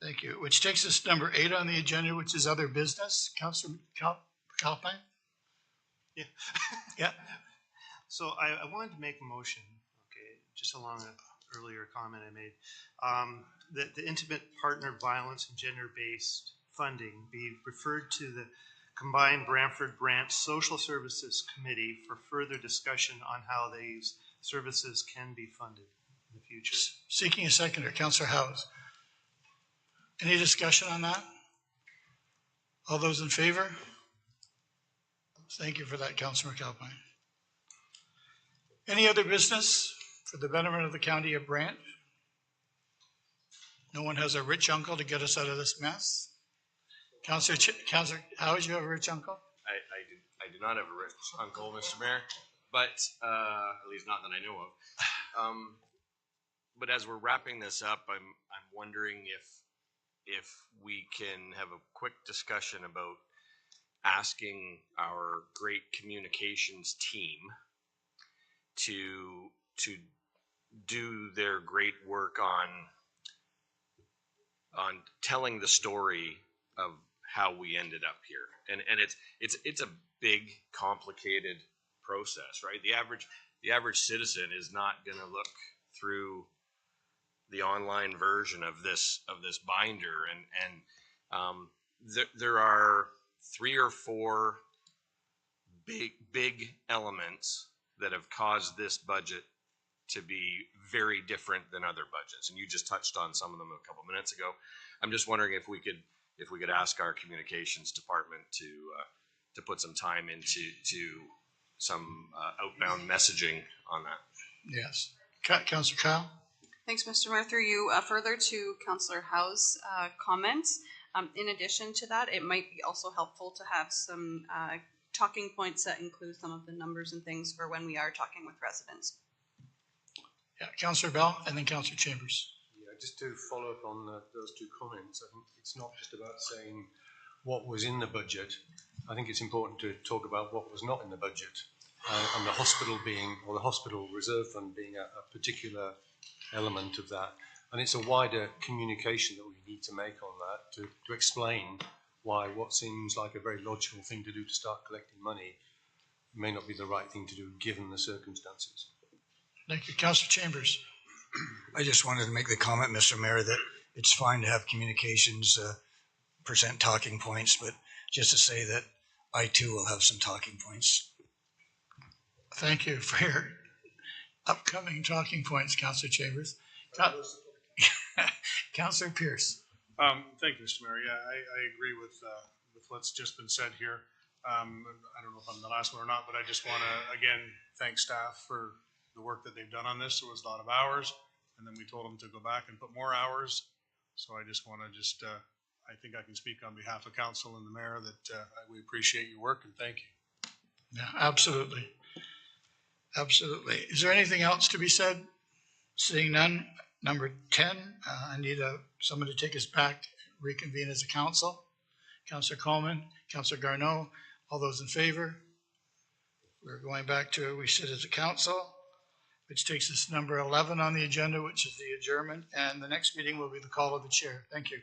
Thank you. Which takes us to number 8 on the agenda, which is other business. Councillor Calpine? Yeah. Yeah. So I wanted to make a motion, okay, just along an earlier comment I made, that the Intimate Partner Violence and Gender-Based Funding be referred to the combined Brantford-Brant Social Services Committee for further discussion on how these services can be funded in the future. Seeking a seconder, Councillor Howes. Any discussion on that? All those in favor? Thank you for that, Councillor McAlpine. Any other business for the betterment of the county of Brant? No one has a rich uncle to get us out of this mess? Councillor Howes, you have a rich uncle? I do not have a rich uncle, Mr. Mayor, but at least not that I know of. But as we're wrapping this up, I'm wondering if we can have a quick discussion about asking our great communications team to do their great work on telling the story of how we ended up here. And it's a big, complicated process, right? The average citizen is not going to look through the online version of this binder, and there are 3 or 4 big elements that have caused this budget to be very different than other budgets, and you just touched on some of them a couple minutes ago. I'm just wondering if we could ask our communications department to put some time into some outbound messaging on that. Yes. Councillor Kyle? Thanks, Mr. Mayor. Through you, further to Councillor Howe's comments, in addition to that, it might be also helpful to have some talking points that include some of the numbers and things for when we are talking with residents. Yeah, Councillor Bell and then Councillor Chambers. Yeah, just to follow up on those two comments, I think it's not just about saying what was in the budget. I think it's important to talk about what was not in the budget, and the hospital being, or the hospital reserve fund being a particular element of that. And it's a wider communication that we need to make on that to explain why what seems like a very logical thing to do to start collecting money may not be the right thing to do given the circumstances. Thank you. Councillor Chambers. I just wanted to make the comment, Mr. Mayor, that it's fine to have communications, present talking points, but just to say that I too will have some talking points. Thank you for your upcoming talking points, Councillor Chambers. Councillor Pierce. Thank you, Mr. Mayor. Yeah, I agree with what's just been said here. I don't know if I'm the last one or not, but I just want to, again, thank staff for the work that they've done on this. There was a lot of hours, and then we told them to go back and put more hours. So I just want to I think I can speak on behalf of council and the mayor that we appreciate your work and thank you. Yeah, absolutely. Absolutely. Is there anything else to be said? Seeing none, number 10, I need someone to take us back, reconvene as a council. Councillor Coleman, Councillor Garneau, all those in favor? We're going back to we sit as a council, which takes us to number 11 on the agenda, which is the adjournment. And the next meeting will be the call of the chair. Thank you.